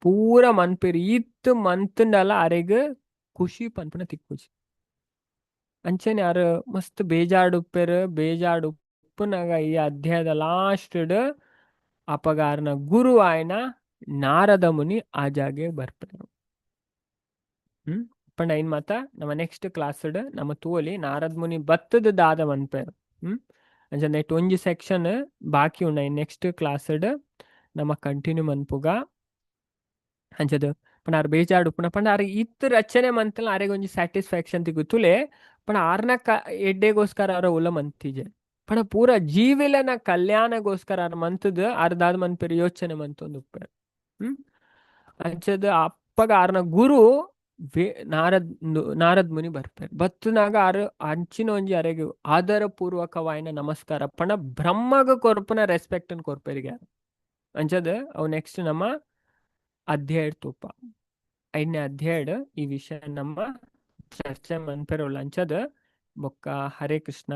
ಪೂರ ಮನ್ಪೇರು ಇತ್ತು ಮಂತಂಡಲ್ಲ ಅರೆಗ್ ಖುಷಿ ಪನ್ಪನ ತಿಕ್ಕುಜಿ ಅಂಚನೆ ಯಾರು ಮಸ್ತ್ ಬೇಜಾಡು ಉಪ್ಪುನಾಗ ಈ ಅಧ್ಯಾಯದ ಲಾಸ್ಟ್ ಅಪಗಾರನ ಗುರು ಆಯ್ನ ನಾರದ ಮುನಿ ಆ ಜಾಗೆ ಬರ್ಪೇರು ಪಂಡ ಐನ್ ಮಾತ ನಮ್ಮ ನೆಕ್ಸ್ಟ್ ಕ್ಲಾಸ್ ನಮ್ಮ ತೂಲಿ ನಾರದ್ ಮುನಿ ಬತ್ತದ ದಾದ ಮನ್ಪೇರು ಅಂಚ ನೆಟ್ ಒಂಜಿ ಸೆಕ್ಷನ್ ಬಾಕಿ ಉಂಡ ನೆಕ್ಸ್ಟ್ ಕ್ಲಾಸ್ ನಮ್ಮ ಕಂಟಿನ್ಯೂ ಮನ್ಪುಗ ಅಂಚದ ಪಂಡ ಆರು ಬೇಜಾಡು ಪುನಃ ಪಂಡ ಆರು ಇತ್ತು ರಚನೆ ಮಂತಲ್ಲ ಆರೆಗೆ ಒಂಜಿ ಸ್ಯಾಟಿಸ್ಫ್ಯಾಕ್ಷನ್ ತಿಗುತ್ತುಲೆ ಪಂಡ ಆರ್ನ ಎಡ್ಡೆಗೋಸ್ಕರ ಅವರ ಉಲ ಮಂತಿಜೆ ಪಂಡ ಪೂರ ಜೀವಿಲನ ಕಲ್ಯಾಣಗೋಸ್ಕರ ಆರ್ ಮಂತದ ಅರ್ದಾದ ಮನ್ಪೇರು ಯೋಚನೆ ಮಂತೊಂದು ಉಪ್ಪೇರು ಅಂಚದ ಅಪ್ಪಗ ಆರ್ನ ಗುರು ನಾರದ್ ಮುನಿ ಬರ್ಪೇರು ಬತ್ತನಾಗ ಅಂಚಿನ ಒಂಜಿ ಅರೆಗೆ ಆದರ ಪೂರ್ವಕವಾಯಿನ ನಮಸ್ಕಾರ ಪಣ ಬ್ರಹ್ಮಗ ಕೊರ್ಪುನ ರೆಸ್ಪೆಕ್ಟ್ ಅನ್ ಕೊರ್ಪೇರಿಗೆ ಅಂಚದ ಅವು ನೆಕ್ಸ್ಟ್ ನಮ್ಮ ಅಧ್ಯಾಯ ತೂಪ 5ನೇ ಅಧ್ಯಾಯ ಈ ವಿಷಯ ನಮ್ಮ ಚರ್ಚೆ ಮನ್ಪೆರೋಲ್ಲ ಅಂಚದ ಬೊಕ್ಕ ಹರೇ ಕೃಷ್ಣ.